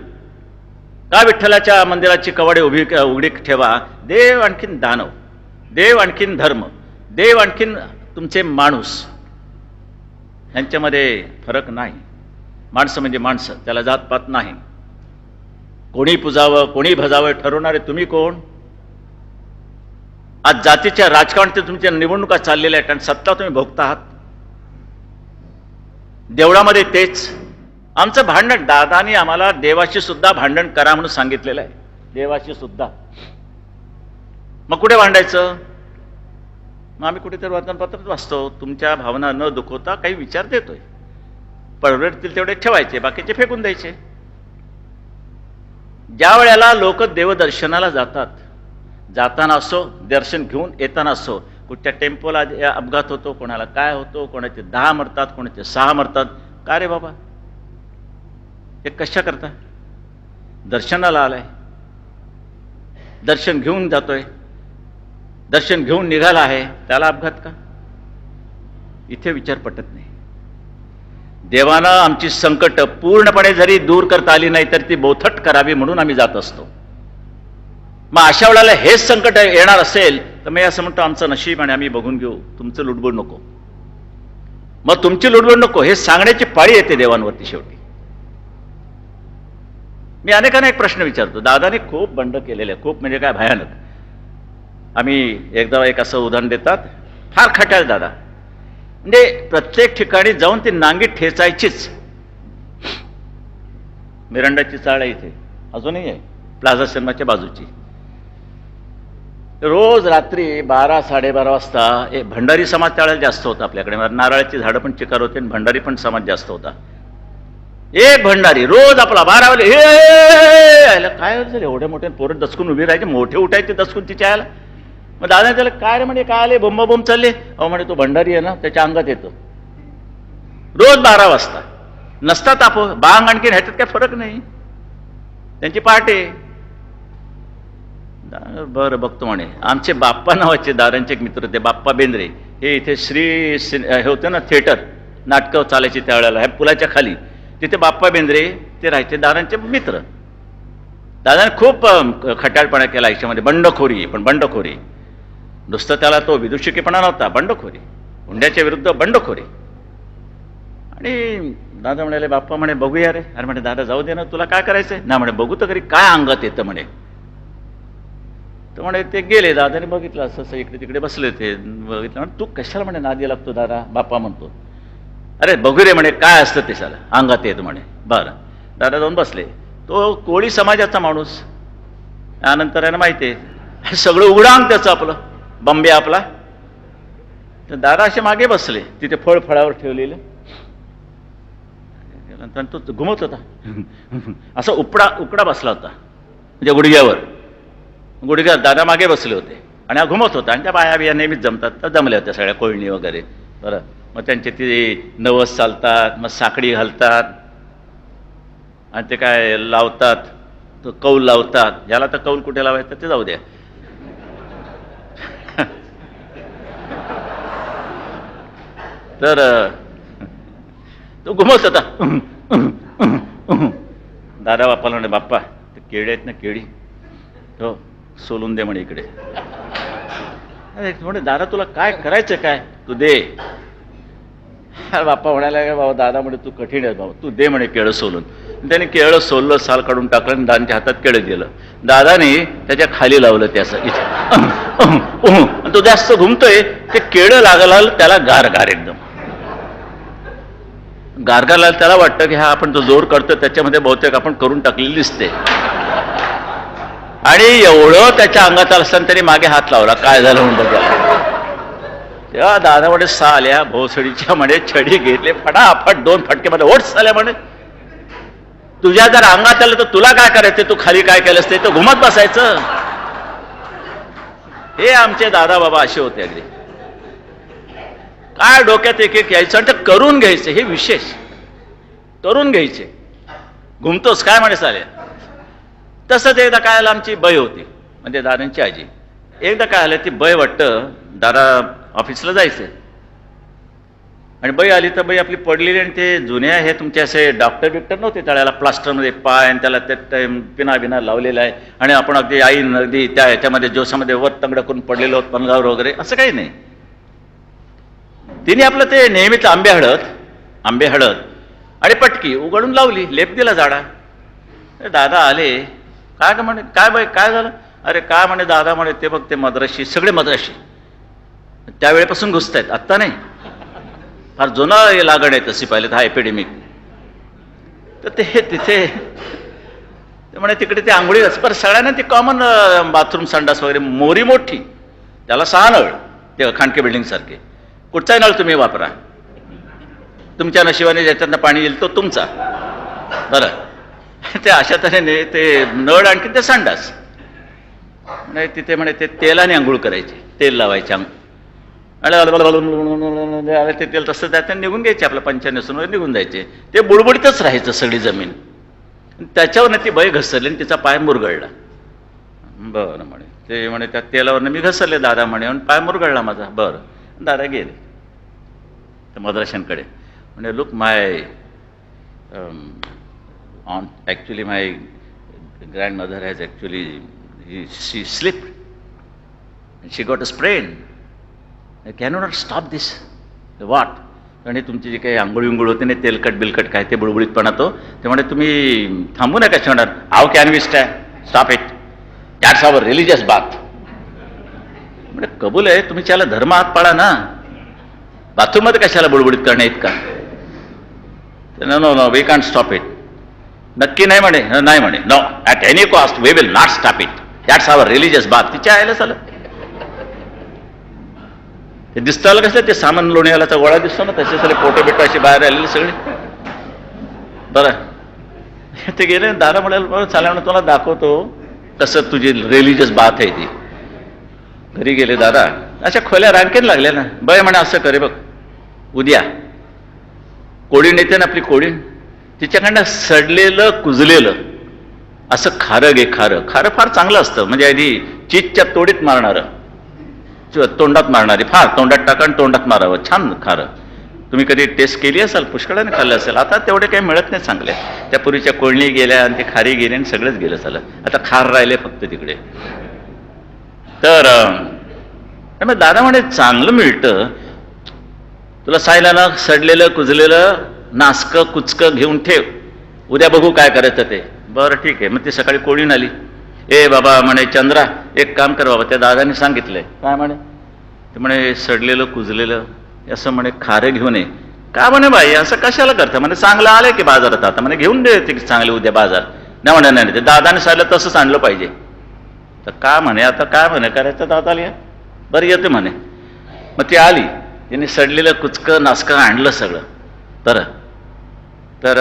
का विठ्ठलाच्या मंदिराची कवाडे उघडी ठेवा? देव आणखीन दानव, देव आणखीन धर्म, देव आणखीन तुमचे माणूस, यांच्यामध्ये फरक नाही. माणसं म्हणजे माणसं, त्याला जातपात नाही. कोणी पुजावं कोणी भजावं ठरवणारे तुम्ही कोण? आज जातीच्या राजकारण ते तुमच्या निवडणुका चाललेल्या आहेत आणि सत्ता तुम्ही भोगता आहात. देवळामध्ये तेच आमचं भांडण. दादानी आम्हाला देवाशी सुद्धा भांडण करा म्हणून सांगितलेलं आहे, देवाशी सुद्धा. मग कुठे भांडायचं? मग आम्ही कुठेतरी वर्तमानपत्रात वाचतो, तुमच्या भावना न दुखवता काही विचार देतोय, परवडतील तेवढे ठेवायचे, बाकीचे फेकून द्यायचे. ज्या वेळेला लोक देवदर्शनाला जातात, जाताना असो, दर्शन घेऊन येताना असो, कुठच्या टेम्पोला अपघात होतो, कोणाला काय होतो, कोणाचे 10 मरतात, कोणाचे 6 मरतात. का रे बाबा, हे कशा करता? दर्शनाला आलाय, दर्शन घेऊन जातोय, दर्शन घेऊन निघाला आहे, त्याला अपघात का? इथे विचार पटत नाही. देवानं आमची संकट पूर्णपणे जरी दूर करता आली नाही तर ती बोथट करावी म्हणून आम्ही जात असतो. मग अशा वेळेला हेच संकट येणार असेल तर मी असं म्हणतो, आमचं नशीब आणि आम्ही बघून घेऊ, तुमचं लुडबुड नको. मग तुमची लुडबुड नको हे सांगण्याची पाळी येते देवांवरती शेवटी. मी अनेकांना एक प्रश्न विचारतो. दादाने खूप बंड केलेले, खूप म्हणजे काय भयानक. आम्ही एकदा एक असं उदाहरण देतात, फार खट्याळ दादा, म्हणजे प्रत्येक ठिकाणी जाऊन ती नांगी ठेचायचीच. मिरांडाची चाळ आहे इथे, अजूनही आहे, प्लाझा सिनेमाच्या बाजूची. रोज रात्री 12-12:30 वाजता भंडारी समाज त्यावेळेला जास्त होता आपल्याकडे. नारळाची झाडं पण चिकार होते आणि भंडारी पण समाज जास्त होता. एक भंडारी रोज आपला 12 वाजले, हे काय झालं, एवढ्या मोठ्या पोरं दचकून उभी राहायचे, मोठे उठायचे दचकून तिच्या आयला. मग दादा त्याला काय रे म्हणे, काय आले, बोंब चालले. अहो म्हणे, तो भंडारी आहे ना, त्याच्या अंगात येतो. रोज 12 वाजता नसतात आपण बांग, आणखी ह्याच्यात काय फरक नाही, त्यांची पहाटे. बरं बघतो म्हणे. आमचे बाप्पा नावाचे दादांचे एक मित्र होते, बाप्पा बेंद्रे, हे इथे हे होते ना थिएटर, नाटकं चालायची त्यावेळेला, ह्या पुलाच्या खाली, तिथे बाप्पा बेंद्रे ते राहायचे, दादांचे मित्र. दादाने खूप खट्याळपणा केला आयुष्यामध्ये, बंडखोरी, पण बंडखोरी नुसतं त्याला तो विदुषकीपणा नव्हता, बंडखोरी, हुंड्याच्या विरुद्ध बंडखोरी. आणि दादा म्हणाले, बाप्पा म्हणे बघूया रे. अरे म्हणे, दादा जाऊ दे ना, तुला काय करायचंय ना. म्हणे बघू तर खरी काय अंगात येतं म्हणे. तर म्हणे ते गेले, दादाने बघितलं, असं इकडे तिकडे बसले ते, बघितलं. म्हणे तू कशाला म्हणे नादी लागतो दादा, बाप्पा म्हणतो. अरे बघू रे म्हणे काय असतं ते, साला अंगात येत म्हणे. बरं, दादा जाऊन बसले. तो कोळी समाजाचा माणूस, त्यानंतर यानं माहिती आहे सगळं उघडांग त्याचं, आपलं बंबे आपला. तर दादा असे मागे बसले, तिथे फळावर ठेवलेलं. तो घुमत होता, असा उकडा बसला होता, म्हणजे गुडघ्यावर दादा मागे बसले होते आणि हा घुमत होता. आणि त्या बाया बिया नेहमीच जमतात, तर जमल्या होत्या सगळ्या, कोळणी वगैरे. बरं, मग त्यांचे ते नवस चालतात, मग साखळी घालतात आणि ते काय लावतात, तो कौल लावतात. ज्याला तर कौल कुठे लावायचं ते जाऊ द्या. तर तो घुमत होता. दादा बाप्पाला म्हणे, बाप्पा ते केळी आहेत ना, केळी हो सोलून दे म्हणे इकडे. अरे म्हणे, दादा तुला काय करायचं काय, तू दे. बाप्पा म्हणाला, बाबा दादा म्हणे तू कठीण आहे बाबा, तू दे म्हणे केळं सोलून. त्याने केळं सोललं, साल काढून टाकलं आणि दादांच्या हातात केळं दिलं. दादाने त्याच्या खाली लावलं ते असं इथे. तो जास्त घुमतोय, ते केळं लागलं त्याला गारगार, एकदम गारगारला. त्याला वाटतं की हा आपण जो जोर करतो त्याच्यामध्ये बहुतेक आपण करून टाकलेली दिसते. आणि एवढं त्याच्या अंगात असताना त्याने मागे हात लावला, काय झालं म्हणतो त्याला. तेव्हा दादा म्हणे, साल्या भोसडीच्या म्हणे छडी घेतले, फटाफट 2 फटकेमध्ये ओढ साल्या म्हणे. तुझ्या जर अंगात आलं तर तुला काय करायचं, तू खाली काय केलंस ते, तो घुमत बसायचं. हे आमचे दादा बाबा असे होते अगदी. काय डोक्यात एक यायचं आणि ते करून घ्यायचं, हे विशेष करून घ्यायचे. घुमतोस काय म्हणे साल्या. तसंच एकदा काय आलं, आमची बाई होती, म्हणजे दादांची आजी. एकदा काय आलं, ती बाई वाटतं दादा ऑफिसला जायचं, आणि बाई आली तर बाई आपली पडलेली, आणि ते जुन्या हे तुमचे असे डॉक्टर बिक्टर नव्हते तळ्याला प्लास्टरमध्ये पाय आणि त्याला ते पिना बिना लावलेला आहे, आणि आपण अगदी आईन अगदी त्या ह्याच्यामध्ये जोशामध्ये वर तंगड करून पडलेलो आहोत पलंगावर वगैरे, असं काही नाही. तिने आपलं ते नेहमीच आंबे हळद आणि पटकी उघडून लावली, लेप दिला झाडा. दादा आले, काय का म्हणे, काय बाई काय झालं? अरे काय म्हणे दादा म्हणे, ते बघ ते मद्राशी, सगळे मद्राशी त्यावेळेपासून घुसतायत, आत्ता नाही, फार जुनं लागण आहे तशी पाहिलं तर, हा एपिडेमिक. तर ते तिथे म्हणे तिकडे ते आंघोळी पर सगळ्यांना ती कॉमन बाथरूम संडास वगैरे, मोरी मोठी, त्याला 6 नळ, ते खांडके बिल्डिंग सारखे, कुठचाही नळ तुम्ही वापरा, तुमच्या नशिबाने ज्याच्यातनं पाणी येईल तो तुमचा. बरं, ते अशा तऱ्हेने ते नळ आणखी ते संडास, म्हणजे तिथे म्हणे ते तेलाने आंघोळ करायचे, तेल लावायचे आणि ते तेल तसं त्यात निघून घ्यायचे, आपलं पंचानेसून निघून जायचे, ते बुडबुडीतच राहायचं सगळी जमीन. त्याच्यावरनं ती बाई घसरली आणि तिचा पाय मुरगळला. बरं म्हणे, ते म्हणे त्या तेलावरनं मी घसरले दादा म्हणे, आणि पाय मुरगळला माझा. बरं, दादा गेले तर मद्राशांकडे, म्हणजे look my actually my grandmother has actually she slipped, she got a sprain, can not stop this what. आणि तुमची जी काही आंघोळ विंघोळ होते ना, तेलकट बिलकट काय ते बुळबुळीतपणा तो, ते म्हणे तुम्ही थांबू नका म्हणणार, how can we stop it, that's our religious bath. म्हणजे कबूल आहे, तुम्ही त्याला धर्म हात पाडा ना, बाथरूममध्ये कशाला बुळबुळीत करणे इतका. No no no, we can't stop it. नक्की नाही म्हणे, नाही म्हणे, no at any cost we will not stop it, that's our religious bath. तिच्या आयला चालत ते दिसतं कसं, ते सामान लोण्याचा गोळा दिसतो ना, तसे सगळे पोटे बिटो अशी बाहेर आलेली सगळे. बरं, ते गेले, दादा म्हणाल चालेल तुला दाखवतो कसं तुझी रिलिजियस बात आहे ती. घरी गेले दादा, अशा खोल्या रांकेन लागल्या ना. बाय म्हणे असं करे बघ, उद्या कोळीण येते ना आपली कोळीण, तिच्याकडनं सडलेलं कुजलेलं असं खारं घे. खारं फार चांगलं असतं, म्हणजे आधी चीजच्या तोडीत मारणारं, तोंडात मारणारी, फार तोंडात टाका आणि तोंडात मारावं, छान खारं. तुम्ही कधी टेस्ट केली असाल, पुष्कळाने खाल्लं असेल. आता तेवढे काही मिळत नाही चांगले, त्या पूर्वीच्या कोळणी गेल्या आणि ते खारी गेले आणि सगळंच गेलं झालं, आता खार राहिले फक्त तिकडे. तर मग दादा म्हणे चांगलं मिळतं, तुला सायला ना सडलेलं कुजलेलं नासकं कुचकं घेऊन ठेव, उद्या बघू काय करायचं ते. बरं ठीक आहे. मग ती सकाळी कोळीण आली, ए बाबा म्हणे चंद्रा एक काम कर बाबा, त्या दादाने सांगितलंय. काय म्हणे? ते म्हणे सडलेलं कुजलेलं असं म्हणे खारं घेऊन ये. का म्हणे बाई असं कशाला करतं? म्हणे चांगलं आलंय की बाजारात, आता म्हणे घेऊन दे ते चांगले उद्या बाजार. नाही म्हणे नाही, ते दादाने सांगितलं तसंच आणलं पाहिजे. तर का म्हणे आता काय म्हणे करायचं दादाला? या बरं येते म्हणे. मग ती आली, तिने सडलेलं कुचकं नासकं आणलं सगळं. बरं, तर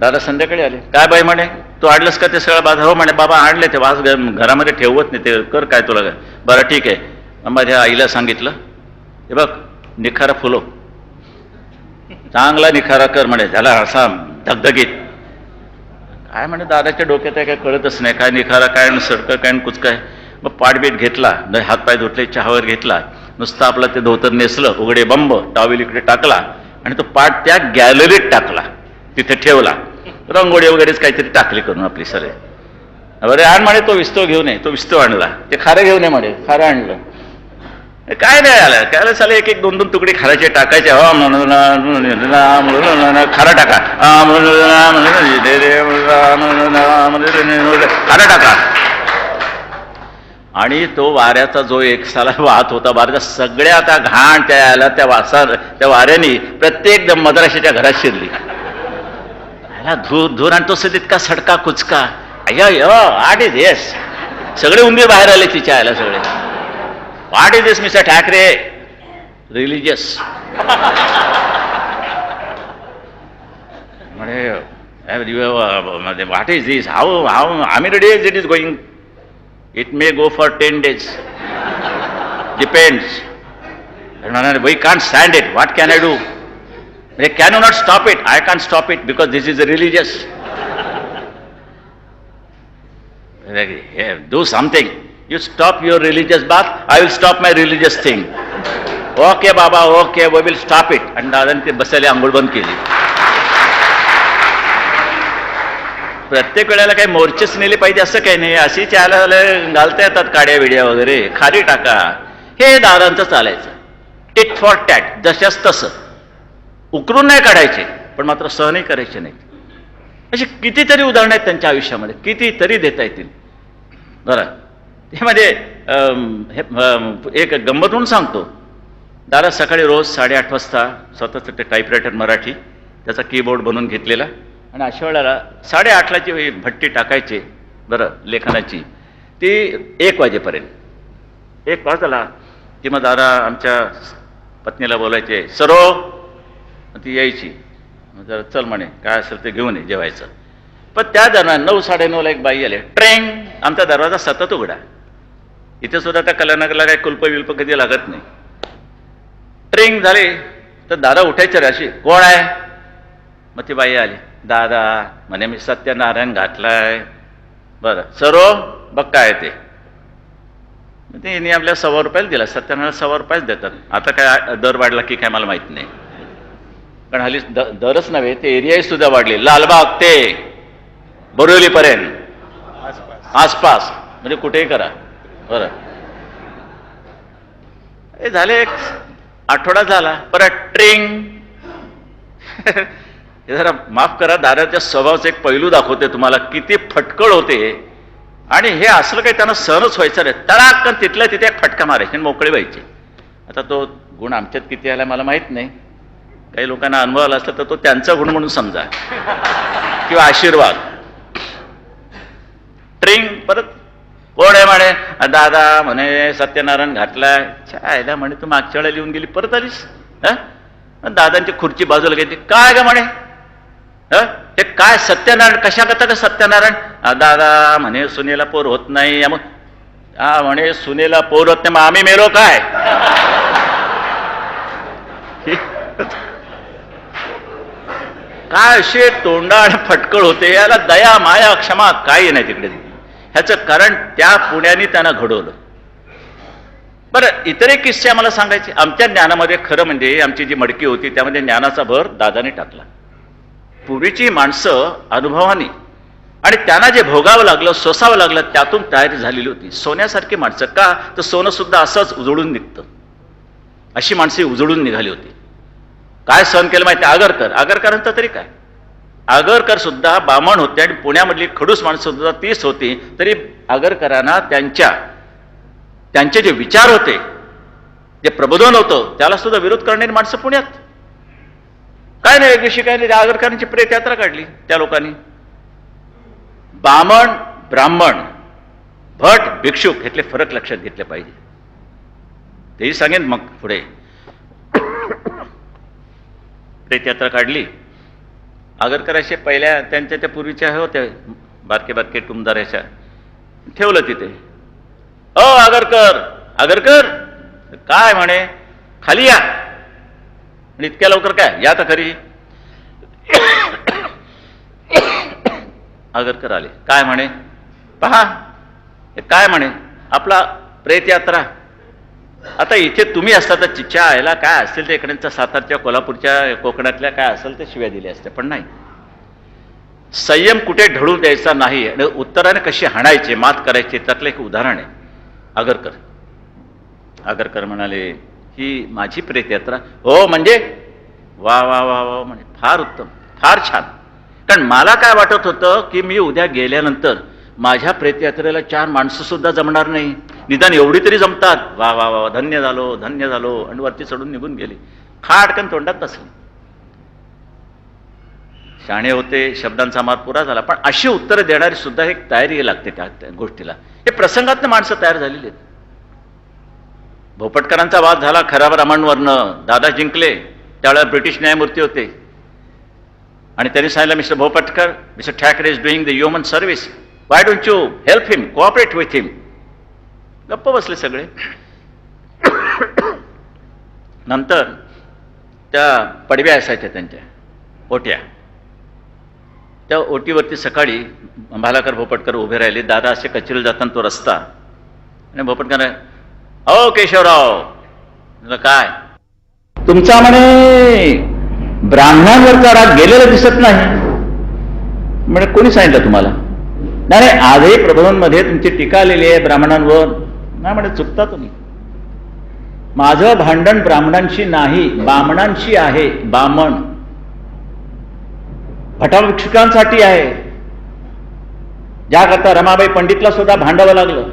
दादा संध्याकाळी आले. काय बाई म्हणे तू आणलंस का ते सगळं बाजार? हो म्हणे बाबा आणले, ते वास घरामध्ये ठेवत नाही, ते कर काय तुला. बरं ठीक आहे. मग माझ्या आईला सांगितलं, हे बघ निखारा फुलो, चांगला निखारा कर म्हणे, झाला असा धगधगीत. काय म्हणे दादाच्या डोक्यात आहे काय कळतच नाही, काय निखारा काय सडकं काय कुचकं आहे. मग पाठबीट घेतला, हातपाय धुतले, चहावर घेतला, नुसतं आपलं ते धोतर नेसलं, उघडे बंब टॉवेल इकडे टाकला आणि तो पाठ त्या गॅलरीत टाकला, तिथे ठेवला. रंगोळी वगैरेच काहीतरी टाकली करून आपली सरे. बरे आण म्हणे तो विस्तो घेऊन ये. तो विस्तो आणला. ते खारं घेऊन ये म्हणे. खारं आणलं. काय नाही आलं काय चालेल, एक एक दोन दोन तुकडे खाराचे टाकायचे. हो खारा टाका, खारा टाका. आणि तो वाऱ्याचा जो एक साला वाहत होता, वाऱ्याचा सगळ्या आता घाण त्या याला त्या त्या वाऱ्याने प्रत्येक मद्राशाच्या घरात शिरली. धूर धूर आणि तो तितका सडका कुचका. व्हॉट इज दिस? सगळे उंदीर बाहेर आले तिच्या आयला सगळे. What is this mister Thackeray? Religious. म्हणे what is this? How many days it is going? It may go for 10 days. Depends. We can't stand it. What can I do? They cannot stop it. I can't stop it because this is religious. Do something. You stop your religious bath, I will stop my religious thing. Okay बाबा okay we will stop it. आणि दादाने ते बसायला आंघोळ बंद केली. प्रत्येक वेळेला काही मोर्चेच नेले पाहिजे असं काही नाही. अशी चायला घालता येतात काड्या विड्या वगैरे, खाली टाका. हे दादांचं चालायचं. टिट फॉर टॅट, जशाच तसं. उकरून नाही काढायचे पण मात्र सहनही करायचे नाही. अशी कितीतरी उदाहरणं आहेत त्यांच्या आयुष्यामध्ये, कितीतरी देता येतील. बरं, त्यामध्ये एक गंमत म्हणून सांगतो. दादा सकाळी रोज 8:30 वाजता स्वतःचं ते टाईपरायटर मराठी त्याचा कीबोर्ड बनवून घेतलेला, आणि अशा वेळेला 8:30ला जी भट्टी टाकायची बरं लेखनाची, ती 1 वाजेपर्यंत. 1 वाजला की मग दादा आमच्या पत्नीला बोलायचे, सरो. ती यायची, जरा चल म्हणे काय असेल ते घेऊन ये जेवायचं. पण त्या दरम्यान 9, 9:30ला एक बाई आली. ट्रेंग, आमचा दरवाजा सतत उघडा. इथे सुद्धा त्या कलानगरला काही कुल्प विल्प कधी लागत नाही. ट्रेंग झाले तर दादा उठायचे रे अशी, कोण आहे? मग ती बाई आली, दादा म्हणे मी सत्यनारायण घातलाय. बरं सरो बघ काय ते. तिने आपल्या ₹100 दिला. सत्यनारायण ₹100 देतात. आता काय दर वाढला की काय मला माहित नाही, कारण हल्ली दरच नव्हे ते एरियाही सुद्धा वाढले. लालबाग ते बोरिवलीपर्यंत आसपास, म्हणजे कुठेही करा. बरं, हे झाले. एक आठवडा झाला, परत ट्रिंग. हे जरा माफ करा, दादाच्या स्वभावाचा एक पैलू दाखवते तुम्हाला, किती फटकळ होते. आणि हे असलं काही त्यांना सहनच व्हायचं रे. तडाक तिथल्या तिथे एक फटका मारायचे आणि मोकळे व्हायचे. आता तो गुण आमच्यात किती आला मला माहित नाही. काही लोकांना अनुभव आला असला तर तो त्यांचा गुण म्हणून समजा किंवा आशीर्वाद. ट्रिंग परत कोण आहे म्हणे, दादा म्हणे सत्यनारायण घातलाय. आयला म्हणे तू मागच्या वेळेला लिहून गेली परत आलीस. दादांची खुर्ची बाजूला घेतली. काय ग म्हणे, ते काय सत्यनारायण कशा करता का सत्यनारायण? दादा म्हणे सुनेला पोर होत नाही. मग म्हणे सुनेला पोर होत नाही मग आम्ही मेलो काय? काय असे तोंडा आणि फटकळ होते. याला दया माया क्षमा काही नाही तिकडे. ह्याचं कारण त्या पुण्याने त्यांना घडवलं. बरं, इतर एक किस्से आम्हाला सांगायचे. आमच्या ज्ञानामध्ये खरं म्हणजे आमची जी मडकी होती त्यामध्ये ज्ञानाचा भर दादाने टाकला. पूर्वीची माणसं अनुभवाने आणि त्यांना जे भोगावं लागलं सोसावं लागलं त्यातून तयारी झालेली होती. सोन्यासारखी माणसं. का तर सोनं सुद्धा असंच उजळून निघतं. अशी माणसे उजळून निघाली होती. काय सहन केलं माहिती? आगरकरांचं तरी काय. आगरकर सुद्धा बामण होते आणि पुण्यामधली खडूस माणसं सुद्धा 30 होती. तरी आगरकरांना त्यांचे जे विचार होते, जे प्रबोधन होतं, त्याला सुद्धा विरोध करणारी माणसं पुण्यात. काय नाही, एक दिवशी काय नाही, आगरकरांची प्रेत यात्रा काढली त्या लोकांनी. बामण ब्राह्मण भट भिक्षुक ह्यातले फरक लक्षात घेतले पाहिजे. तेही सांगेन मग पुढे. प्रेत यात्रा काढली. आगरकर असे पहिल्या त्यांच्या त्या पूर्वीच्या होत्या बारके बारके टुमदार अशा. ठेवलं तिथे. आगरकर काय म्हणे, खाली या. आणि इतक्या लवकर काय, या तर खरी. आगरकर आले. काय म्हणे, पहा काय म्हणे, आपला प्रेत यात्रा. आता इथे तुम्ही असता तर चिच्च्या यायला काय असेल ते इकडच्या सातारच्या कोल्हापूरच्या कोकणातल्या काय असेल ते शिव्या दिल्या असत्या. पण नाही, संयम कुठे ढळू द्यायचा नाही आणि उत्तराने कशी हाणायचे मात करायचे त्यातलं एक उदाहरण आहे. आगरकर म्हणाले ही माझी प्रेत यात्रा. हो म्हणजे वा वा वा वा म्हणे, फार उत्तम, फार छान. कारण मला काय वाटत होतं की मी उद्या गेल्यानंतर माझ्या प्रेतयात्रेला 4 माणसं सुद्धा जमणार नाही, निदान एवढी तरी जमतात. वा वा वा, धन्य झालो धन्य झालो. आणि वरती चढून निघून गेले. खाटकन तोंडात बसले. शाणे होते, शब्दांचा मार पुरा झाला. पण अशी उत्तरं देणारी सुद्धा एक तयारी लागते त्या गोष्टीला. हे प्रसंगातनं माणसं तयार झालेली आहेत. भोपटकरांचा वाद झाला खराब रामांवरनं. दादा जिंकले. त्यावेळेला ब्रिटिश न्यायमूर्ती होते आणि त्यांनी सांगितलं, mister Bhopatkar, mister Thackeray is doing the human service, why don't you help him, cooperate with him. गप्प बसले सगळे. नंतर त्या पडव्या असायच्या त्यांच्या ओट्या. त्या ओटीवरती सकाळी भालाकर भोपटकर उभे राहिले. दादा असे कचेरीला जाताना तो रस्ता आणि भोपटकर, अहो केशवराव. काय तुमचा म्हणे ब्राह्मणांवरचा राग गेलेला दिसत नाही. म्हणजे कोणी सांगितलं तुम्हाला? नाही आजही प्रबोधनमध्ये तुमची टीका आलेली आहे ब्राह्मणांवर. नाही म्हणे चुकता तुम्ही. माझं भांडण ब्राह्मणांशी नाही, बामणांशी आहे. बामण भटभिक्षुकांसाठी आहे, ज्याकरता रमाबाई पंडितला सुद्धा भांडावं लागलं,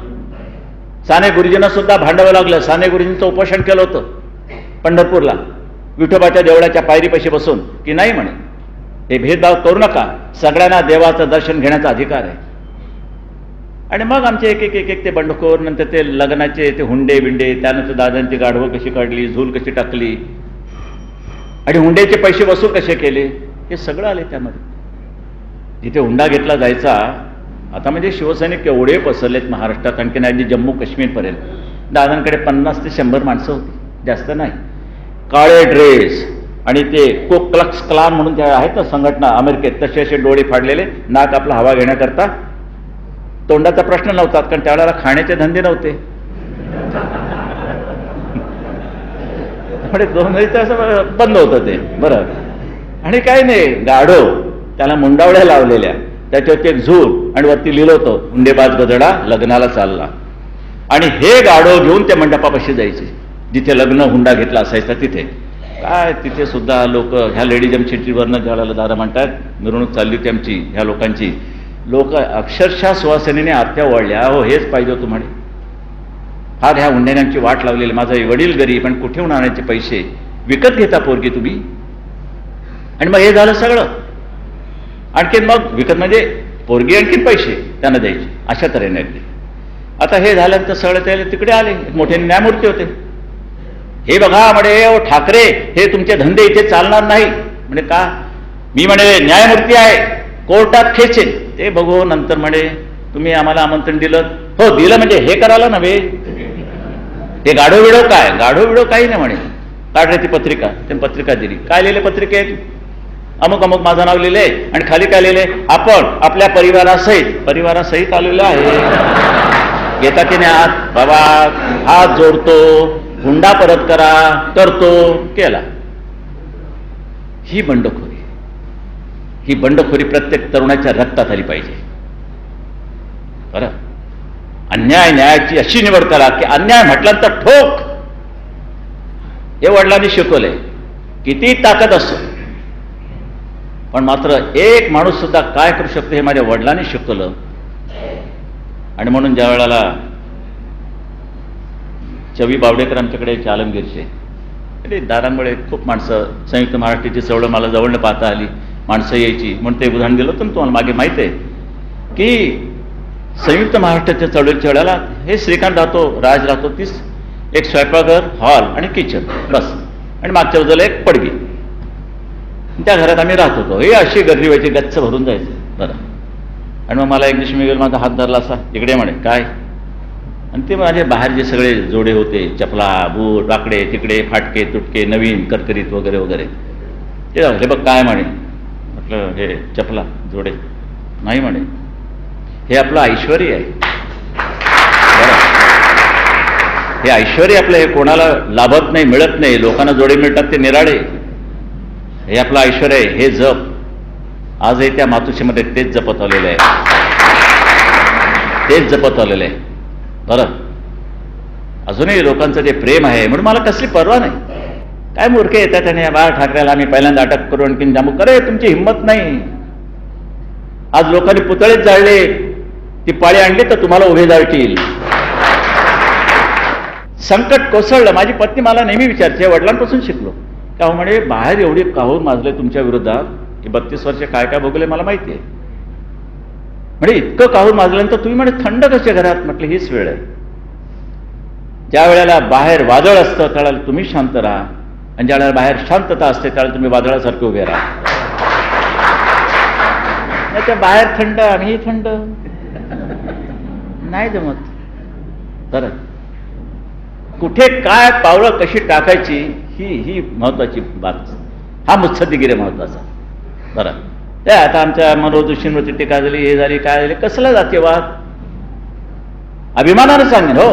साने गुरुजींना सुद्धा भांडावं लागलं. साने गुरुजींचं उपोषण केलं होतं पंढरपूरला, विठोबाच्या देवळाच्या पायरीपाशी बसून, की नाही म्हणे हे भेदभाव करू नका, सगळ्यांना देवाचं दर्शन घेण्याचा अधिकार आहे. आणि मग आमचे एक एक एक एक ते बंडखोर, नंतर ते लग्नाचे ते हुंडे बिंडे, त्यानंतर दादांची गाढवं कशी काढली, झूल कशी टाकली, आणि हुंड्याचे पैसे वसूल कसे केले, हे सगळं आले त्यामध्ये. जिथे हुंडा घेतला जायचा, आता म्हणजे शिवसैनिक केवढे पसरलेत महाराष्ट्रात, आणखीन अगदी जम्मू काश्मीरपर्यंत. दादांकडे 50 ते 100 माणसं होती, जास्त नाही. काळे ड्रेस आणि ते कोक्लक्स क्लान म्हणून त्या आहेत ना संघटना अमेरिकेत, तसे असे डोळे फाडलेले, नाक आपला हवा घेण्याकरता. तोंडाचा प्रश्न नव्हता, कारण त्यावेळेला खाण्याचे धंदे नव्हते. म्हणजे असं बंद होतं ते. बरं, आणि काय नाही, गाढव, त्याला मुंडावळ्या लावलेल्या, त्याच्यावरती एक झूल, आणि वरती लिहिलं होतं हुंडेबाज गजडा लग्नाला चालला. आणि हे गाढव घेऊन त्या मंडपापाशी जायचे, जिथे लग्न हुंडा घेतला असायचा तिथे. काय तिथे सुद्धा लोक, ह्या लेडीज सिटीवरनं ज्याला दादा म्हणतात, मिरवणूक चालली होती आमची ह्या लोकांची, लोक अक्षरशः सुवासिनीने आत्या ओढल्या. हो हेच पाहिजे होतं म्हणे. फार ह्या हुंड्याची वाट लावलेली. माझा वडील गरीब, पण कुठे आणायचे पैसे, विकत घेता पोरगी तुम्ही. आणि मग हे झालं सगळं. आणखीन मग विकत म्हणजे पोरगी, आणखीन पैसे त्यांना द्यायचे, अशा तऱ्हेने अगदी. आता हे झाल्यानंतर सगळं त्याला तिकडे आले, मोठे न्यायमूर्ती होते. हे बघा म्हणे, ओ ठाकरे, हे तुमचे धंदे इथे चालणार नाही. म्हणे का? मी म्हणे न्यायमूर्ती आहे, कोर्टात खेचेन. ते बघू नंतर म्हणे तुम्ही आम्हाला आमंत्रण दिलं. हो दिलं म्हणजे हे करायला नव्हे, हे गाढो विडो काय, गाढो विडो काही नाही म्हणे. काढले ती पत्रिका, त्यांनी पत्रिका दिली. काय लिहिले पत्रिकेत? अमुक अमुक माझं नाव लिहिले, आणि खाली काय लिहिले? आपण आपल्या परिवारासहित आलेलो आहे. घेता की नाही आत? बाबा हात जोडतो, हुंडा परत करा, करतो, केला. ही बंडखोरी प्रत्येक तरुणाच्या रक्तात आली पाहिजे. बरं, अन्याय न्यायाची अशी निवड करा की अन्याय म्हटल्यानंतर ठोक. हे वडिलांनी शिकवलंय, किती ताकद असो, पण मात्र एक माणूस सुद्धा काय करू शकतो हे माझ्या वडिलांनी शिकवलं. आणि म्हणून ज्या वेळेला चवी बावडेकर आमच्याकडे आलमगीरचे, दारांमुळे खूप माणसं, संयुक्त महाराष्ट्राची चळवळ मला जवळनं पाहता आली, माणसं यायची. म्हणून ते उदाहरण दिलं होतं तुम्हाला मागे माहिती आहे की संयुक्त महाराष्ट्राच्या चळवळीच्या वेळेला हे श्रीकांत राहतो, राज राहतो, तीच एक स्वयंपाकघर, हॉल आणि किचन बस, आणि मागच्या बाजूला एक पडगी. त्या घरात आम्ही राहत होतो. हे अशी गर्दी व्हायची, गच्च भरून जायचं. बरं, आणि मग मला एक दिवशी मी माझा हात धरला असा, इकडे म्हणे काय. आणि ते माझे बाहेर जे सगळे जोडे होते, चपला, बूट, वाकडे तिकडे, फाटके तुटके, नवीन करकरीत वगैरे वगैरे, ते हे बघ काय म्हणे. म्हटलं हे चपला जोडे नाही म्हणे, हे आपलं ऐश्वर्य आहे. हे ऐश्वर्य आपलं, हे कोणाला लाभत नाही, मिळत नाही. लोकांना जोडे मिळतात ते निराळे, हे आपलं ऐश्वर्य आहे, हे जप. आजही त्या मातोश्रीमध्ये तेच जपत आलेलं आहे, तेच जपत आलेलं आहे. बरं, अजूनही लोकांचं जे प्रेम आहे, म्हणून मला कसली पर्वा नाही. काय मूर्खे येतात आणि बाळा ठाकरेला आम्ही पहिल्यांदा अटक करू, आणखीन जामू करे, तुमची हिंमत नाही. आज लोकांनी पुतळेच जाळले, ती पाळी आणली तर तुम्हाला उभे जाळतील. संकट कोसळलं. माझी पत्नी मला नेहमी विचारते, वडिलांपासून शिकलो. का म्हणे बाहेर एवढी काहून माजले तुमच्या विरोधात, की 32 वर्ष काय काय भोगले मला माहिती आहे. म्हणजे इतकं काहून माजल्यानंतर तुम्ही म्हणे थंड कसे घरात. म्हटलं हीच वेळ आहे. ज्या वेळेला बाहेर वादळ असतं त्यावेळेला तुम्ही शांत राहा, आणि ज्या वेळेला बाहेर शांतता असते त्यावेळेला तुम्ही वादळासारखे उभे राहा. नाही तर बाहेर थंड आम्ही थंड, नाही जमत. तर कुठे काय पावलं कशी टाकायची ही महत्वाची बात. हा मुत्सद्दीगिरी महत्वाचा. बरं, ते आता आमच्या मनोज जोशींवरती टीका झाली, हे झाली, काय झाली, कसला जातीयवाद. अभिमानानं सांगेन, हो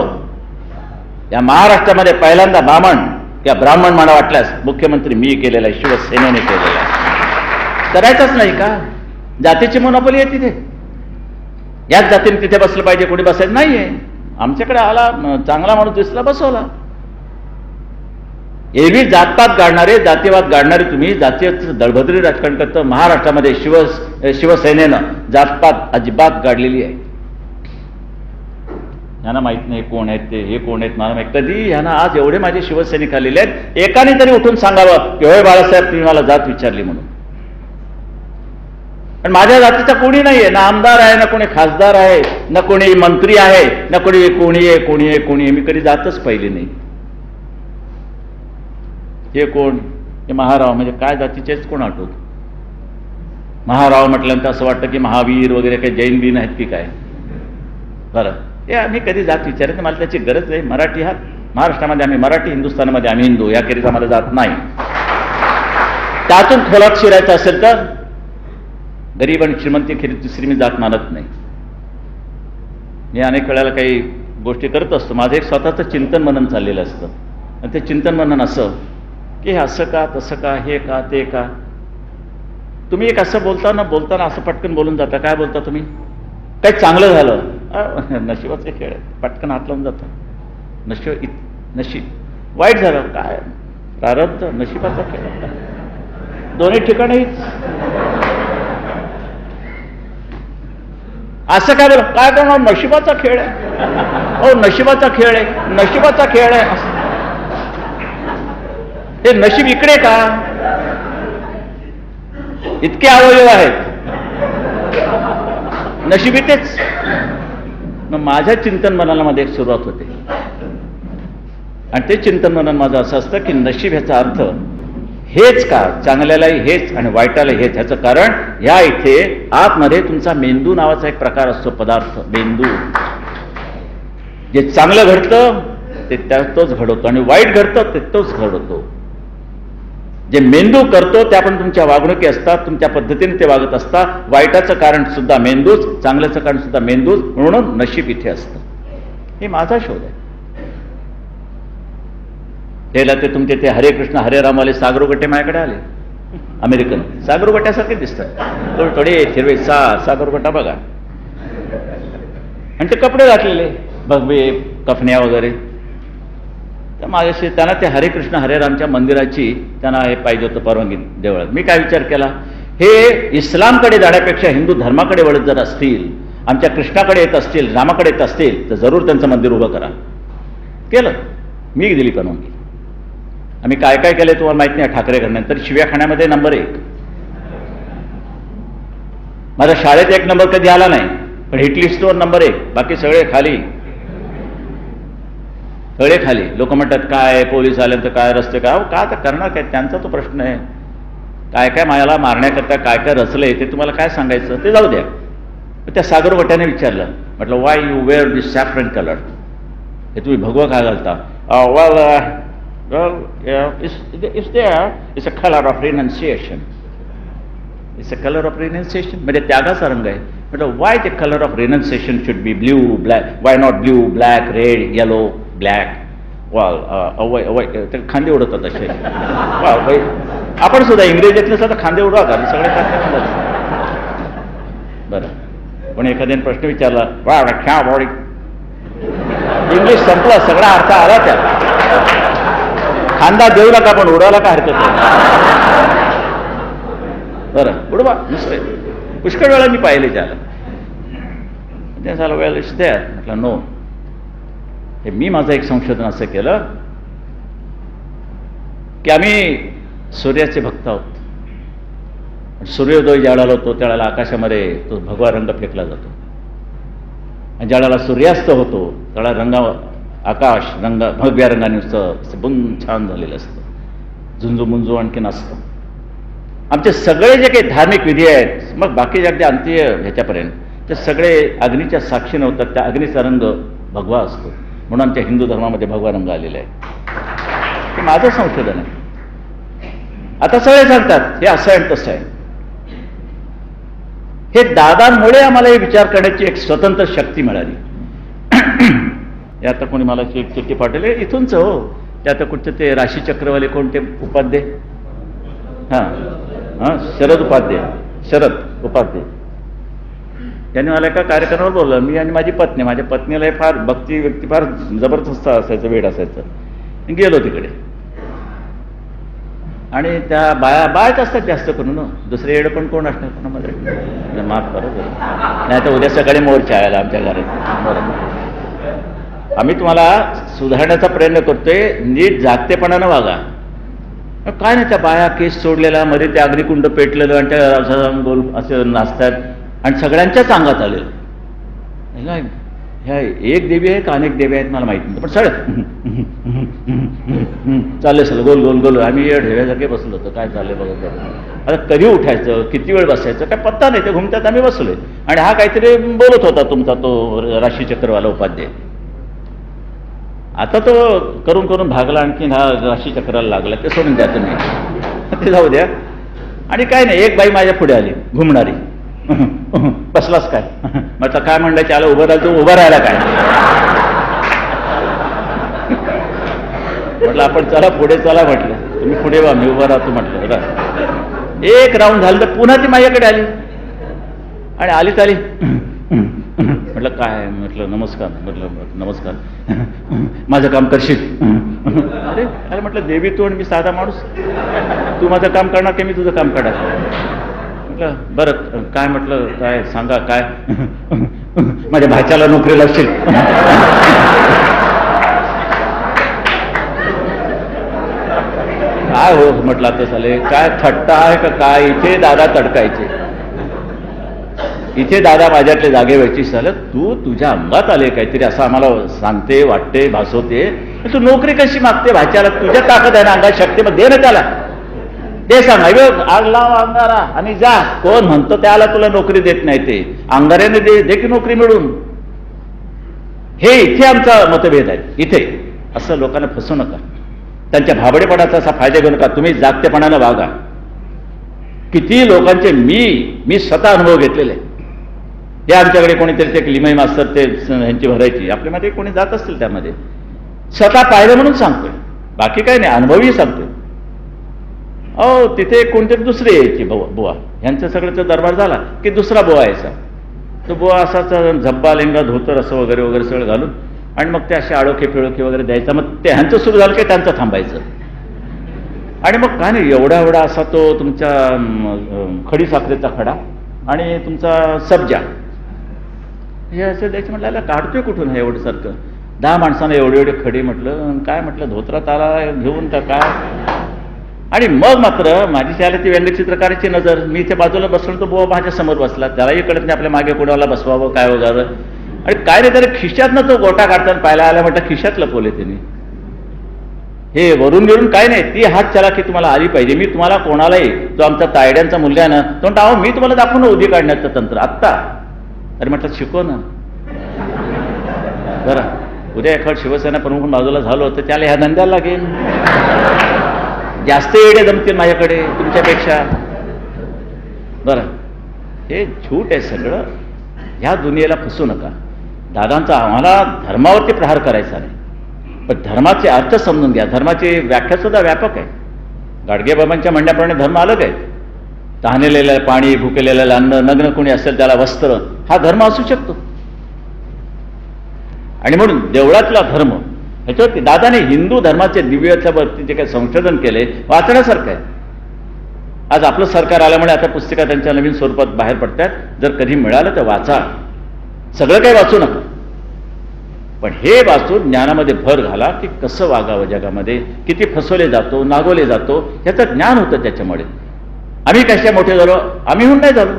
या महाराष्ट्रामध्ये पहिल्यांदा बामण किंवा ब्राह्मण म्हणा वाटल्यास मुख्यमंत्री मी केलेला आहे, शिवसेनेने केलेला आहे. करायचंच नाही का? जातीची मोनोपोली आहे तिथे. याच जातीने तिथे बसलं पाहिजे, कोणी बसायचं नाहीये. आमच्याकडे आला, चांगला माणूस दिसला, बसवला. एरवी जातपात गाडणारे, जातीवाद गाडणारे तुम्ही जातीय दळभद्री राजकारण करतं. महाराष्ट्रामध्ये शिवसेनेनं जातपात अजिबात गाडलेली आहे. यांना माहित नाही कोण आहेत ते, हे कोण आहेत मला माहित. कधी यांना आज एवढे माझे शिवसैनिक आलेले आहेत, एकाने तरी उठून सांगावं की होय बाळासाहेब तुम्ही मला जात विचारली म्हणून. पण माझ्या जातीचा कोणी नाहीये, ना आमदार आहे, ना कोणी खासदार आहे, ना कोणी मंत्री आहे, ना कोणी कोणी आहे. मी कधी जातच पाहिली नाही. हे कोण? हे महाराव म्हणजे काय जातीचेच कोण आठवत? महाराव म्हटल्यानंतर असं वाटतं की महावीर वगैरे काही जैन बीन आहेत की काय. बरं, हे आम्ही कधी जात विचारत नाही, मला त्याची गरज आहे. मराठी हा महाराष्ट्रामध्ये आम्ही मराठी, हिंदुस्थानामध्ये आम्ही हिंदू, याखेरीज आम्हाला जात नाही. त्यातून खोलात शिरायचं असेल तर गरीब आणि श्रीमंती खेरीज दुसरी मी जात मानत नाही. मी अनेक वेळेला काही गोष्टी करत असतो. माझं एक स्वतःचं चिंतन मनन चाललेलं असतं. आणि ते चिंतन मनन असं की हे असं का, तसं का, हे का, ते का. तुम्ही एक असं बोलताना असं पटकन बोलून जाता. काय बोलता तुम्ही? काही चांगलं झालं, नशिबाचे खेळ आहे, पटकन हात लावून जातं. नशीब वाईट झालं, काय प्रारब्ध, नशिबाचा खेळ. दोन्ही ठिकाणी असं काय बोल, काय करणार, नशिबाचा खेळ आहे. हो, नशिबाचा खेळ आहे, नशिबाचा खेळ आहे. हे नशीब इकडे का? इतके अवयव आहेत, नशीब इथेच. मग माझ्या चिंतन मननामध्ये एक सुरुवात होते. आणि ते चिंतन मनन माझं असं असतं की नशीब ह्याचा अर्थ हेच का, चांगल्यालाही हेच आणि वाईटाला हेच. ह्याचं कारण ह्या इथे आतमध्ये तुमचा मेंदू नावाचा एक प्रकार असतो, पदार्थ मेंदू. जे चांगलं घडतं ते तोच घडवतो आणि वाईट घडतं ते तोच घडवतो. जे मेंदू करतो त्या पण तुमच्या वागणुकी असतात, तुमच्या पद्धतीने ते वागत असतात. वाईटाचं कारण सुद्धा मेंदूच, चांगल्याचं कारण सुद्धा मेंदूच. म्हणून नशीब इथे असतं. हे माझा शोध आहे. त्याला ते तुमचे ते हरे कृष्ण हरे रामवाले सागरोगट्टे माझ्याकडे आले, अमेरिकन सागरोगट्ट्यासारखे दिसतात. थोडे हिरवे सागरोगट्टा बघा. आणि ते कपडे घातलेले भगवे, कफन्या वगैरे. तर माझ्याशी त्यांना ते हरे कृष्ण हरे रामच्या मंदिराची त्यांना हे पाहिजे होतं परवानगी देवळात. मी काय विचार केला, हे इस्लामकडे जाण्यापेक्षा हिंदू धर्माकडे वळत जर असतील, आमच्या कृष्णाकडे येत असतील, रामाकडे येत असतील, तर जरूर त्यांचं मंदिर उभं करा. केलं, मी दिली परवानगी. आम्ही काय काय केलं तुम्हाला माहिती नाही. ठाकरे घराण्यानंतर शिव्या खाण्यामध्ये नंबर 1. माझ्या शाळेत 1 नंबर कधी आला नाही, पण हिट लिस्टवर नंबर 1. बाकी सगळे खाली. लोक म्हणतात काय पोलीस आल्यानंतर काय रस्ते काय, का तर करणार काय, त्यांचा तो प्रश्न आहे. काय काय मायाला मारण्याकरता काय काय रचलंय ते तुम्हाला काय सांगायचं ते जाऊ द्या. त्या सागरवट्याने विचारलं, म्हटलं why you wear this saffron colour, हे तुम्ही भगवा काय घालता? It's a colour of renunciation. It's a colour of renunciation म्हणजे त्यागाचा रंग आहे. म्हटलं why the colour of renunciation should be blue black, why not blue black red yellow black. ते खांदे उडवतात असे. आपण सुद्धा इंग्रजीतलं सुद्धा खांदे उडवा का सगळे खांदे. बरं, पण एखाद्याने प्रश्न विचारला वा ख्या बॉडी, इंग्लिश संपला, सगळा अर्थ आला त्याला. खांदा देऊ नका पण उडवायला काय हरकत नाही. बरं, उडवा नुसतं. पुष्कळ वेळा मी पाहिले त्याला. त्या झालं वेळ द्या. म्हटलं नो. हे मी माझं एक संशोधन असं केलं की आम्ही सूर्याचे भक्त आहोत. सूर्योदय ज्यावेळेला होतो त्यावेळेला आकाशामध्ये तो भगवा रंग फेकला जातो. आणि ज्यावेळेला सूर्यास्त होतो त्यावेळेला आकाश भगव्या रंगाने नुसतं बुंद छान झालेलं असतं, झुंजू मुंजू आणखीन असतं. आमचे सगळे जे काही धार्मिक विधी आहेत, मग बाकी अगदी अंतीय ह्याच्यापर्यंत, ते सगळे अग्नीच्या साक्षीने होतात. त्या अग्नीचा रंग भगवा असतो. म्हणून आमच्या हिंदू धर्मामध्ये भगवा रंग आलेला आहे. हे माझं संशोधन आहे. आता सगळे सांगतात हे असं आहे तसं आहे. हे दादांमुळे आम्हाला हे विचार करण्याची एक स्वतंत्र शक्ती मिळाली. हे आता कोणी मला चिठ्ठी पाठवली इथूनच, हो ते आता कुठचं ते राशी चक्रवाले कोणते उपाध्याय, हां हां शरद उपाध्याय त्यांनी मला एका कार्यक्रमावर बोललं, मी आणि माझी पत्नी, माझ्या पत्नीला हे फार भक्ती व्यक्ती फार जबरदस्त असायचं, वेड असायचं. गेलो तिकडे आणि त्या बायाच असतात जास्त करून, दुसरे येडं पण कोण असणार कोणामध्ये, माफ करा नाही तर उद्या सकाळी मोर्चा आला आमच्या घरात. बरोबर, आम्ही तुम्हाला सुधारण्याचा प्रयत्न करतोय, नीट जागतेपणानं वागा. काय नाही, त्या बाया केस सोडलेला, मध्ये ते अग्निकुंड पेटलेलं आणि त्या गोल असे नाचतात आणि सगळ्यांच्याच अंगात आलेलं. ह्या एक देवी आहे का अनेक देवी आहेत मला माहिती नाही, पण चालले सगळं गोल गोल गोल. आम्ही ढेव्यासारखे बसलो होतो, काय चाललंय बघत. आता कधी उठायचं, किती वेळ बसायचं, काय पत्ता नाही. ते घुमतात, आम्ही बसलोय आणि हा काहीतरी बोलत होता तुमचा तो राशीचक्रवाला उपाध्याय. आता तो करून करून भागला, आणखीन हा राशीचक्राला लागला, ते सोडून द्या तुम्ही, ते जाऊ द्या. आणि काय नाही, एक बाई माझ्या पुढे आली घुमणारी, बसलास काय म्हटलं, काय म्हणलं, त्याला उभं राहायचं, उभं राहायला काय म्हटलं, आपण चला पुढे चला म्हटलं, तुम्ही पुढे वा, मी उभं राहतो म्हटलं. एक राऊंड झालं तर पुन्हा ती माझ्याकडे आली आणि आली म्हटलं काय, म्हटलं नमस्कार, म्हटलं नमस्कार, माझं काम करशील. अरे म्हटलं, देवी तू आणि मी साधा माणूस, तू माझं काम करणार की मी तुझं काम करणार. म्हटलं बरं काय, म्हटलं काय सांगा काय, माझ्या भाच्याला नोकरी लागशील. काय हो म्हटलं, आता झाले काय थट्टा आहे का काय, इथे दादा तडकायचे, इथे दादा माझ्यातले जागे व्हायची. झालं तू तुझ्या अंगात आले काहीतरी असं आम्हाला सांगते, वाटते, भासवते. तू नोकरी कशी मागते भाच्याला, तुझ्या ताकद आहे ना अंगात, शक्ती मग दे ना त्याला, ते सांग. आग लाव अंगारा आणि जा. कोण म्हणतो त्याला तुला नोकरी देत नाही, ते अंगाऱ्याने दे की नोकरी मिळून. हे इथे आमचा मतभेद आहे. इथे असं लोकांना फसवू नका, त्यांच्या भाबडेपणाचा असा फायदा घेऊ नका. तुम्ही जागतेपणानं वागा. किती लोकांचे मी स्वतः अनुभव घेतलेले. हे आमच्याकडे कोणीतरी ते लिमई मास्तर ते ह्यांची भरायची, आपल्यामध्ये कोणी जात असतील त्यामध्ये, स्वतः पाहिलं म्हणून सांगतोय, बाकी काही नाही, अनुभवही सांगतोय. तिथे कोणतरी दुसरे यायचे बुवा, ह्यांचं सगळ्याचा दरबार झाला की दुसरा बुवा यायचा. तो बुवा असाच झब्बा लेंगा धोतर असं वगैरे वगैरे सगळं घालून, आणि मग ते असे आळोखे पिळोखे वगैरे द्यायचा. मग ते ह्यांचं सुरू झालं की त्यांचं थांबायचं. आणि मग काय नाही, एवढा एवढा असा तो तुमच्या खडी साखरेचा खडा आणि तुमचा सब्जा हे असं द्यायचं. म्हटलं काढतोय कुठून हे एवढं सारखं, 10 माणसांना एवढे एवढे खडी. म्हटलं काय, म्हटलं धोत्रात आला घेऊन का काय. आणि मग मात्र माझी त्याला ती व्यंगचित्रकाराची नजर, मी इथे बाजूला बसलो, तो बुवा माझ्या समोर बसला, त्यालाही कळत नाही आपल्या मागे कोणाला बसवावं काय वगैरे. आणि काय नाही, तरी खिशातनं तो गोटा काढताना पाहायला आला. म्हटलं खिशात लपवले त्यांनी, हे वरून घेऊन काय नाही, ती हात चला की तुम्हाला आली पाहिजे. मी तुम्हाला कोणालाही, तो आमचा तायड्यांचा मुलगा आहे ना, तो म्हणतो मी तुम्हाला दाखवून उदी काढण्याचं तंत्र आत्ता. अरे म्हटलं शिकव ना जरा, उद्या एखाद शिवसेना प्रमुख बाजूला झालो तर त्याला ह्या धंद्याला लागेल. जास्त येडे जमतील माझ्याकडे तुमच्यापेक्षा. बरं, हे झूट आहे सगळं. ह्या दुनियेला फसू नका. दादांचा आम्हाला धर्मावरती प्रहार करायचा नाही, पण धर्माचे अर्थ समजून घ्या. धर्माची व्याख्या सुद्धा व्यापक आहे. गाडगेबाबांच्या म्हणण्याप्रमाणे धर्म अलग आहे. तहानलेलं पाणी, भुकेलेलं अन्न, नग्न कोणी असेल त्याला वस्त्र, हा धर्म असू शकतो. आणि म्हणून देवळातला धर्म ह्याच्यावरती दादाने हिंदू धर्माचे दिव्याच्या वरती जे काही संशोधन केले वाचण्यासारखं आहे. आज आपलं सरकार आल्यामुळे आता पुस्तिका त्यांच्या नवीन स्वरूपात बाहेर पडतात. जर कधी मिळालं तर वाचा, सगळं काही वाचू नका, पण हे वाचून ज्ञानामध्ये भर घाला की कसं वागावं जगामध्ये, किती फसवले जातो, नागवले जातो, ह्याचं ज्ञान होतं त्याच्यामुळे. आम्ही कशा मोठे झालो, आम्ही होऊन नाही झालो.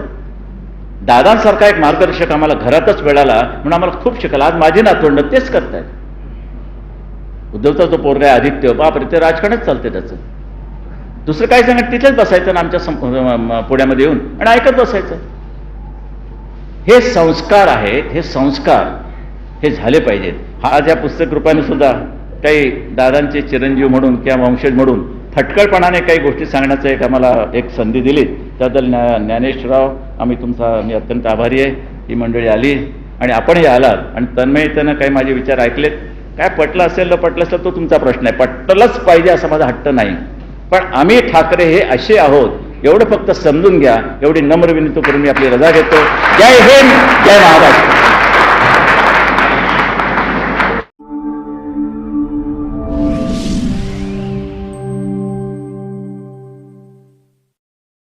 दादांसारखा एक मार्गदर्शक आम्हाला घरातच मिळाला म्हणून आम्हाला खूप शिकायला. आज माझी नातवंड तेच करतायत. उद्धवचा जो पोरगा आहे आदित्य, बापरे, ते राजकारणच चालते त्याचं. दुसरं काय सांगत, तिथेच बसायचं ना आमच्या पुण्यामध्ये येऊन आणि ऐकत बसायचं. हे संस्कार आहेत, हे संस्कार हे झाले पाहिजेत. हा ज्या पुस्तक रूपाने सुद्धा काही दादांचे चिरंजीव म्हणून किंवा वंशज म्हणून फटकळपणाने काही गोष्टी सांगण्याचं एक आम्हाला एक संधी दिली, त्याबद्दल ज्ञानेशराव मी अत्यंत आभारी आहे. ही मंडळी आली आणि आपणही आलात आणि तन्मयतेनं काही माझे विचार ऐकलेत. काय पटलं असेल न पटलं असेल तो तुमचा प्रश्न आहे, पटलंच पाहिजे असा माझा हट्ट नाही. पण आम्ही ठाकरे हे असे आहोत एवढं फक्त समजून घ्या, एवढी नम्र विनंती करून मी आपली रजा घेतो. जय हिंद, जय महाराष्ट्र.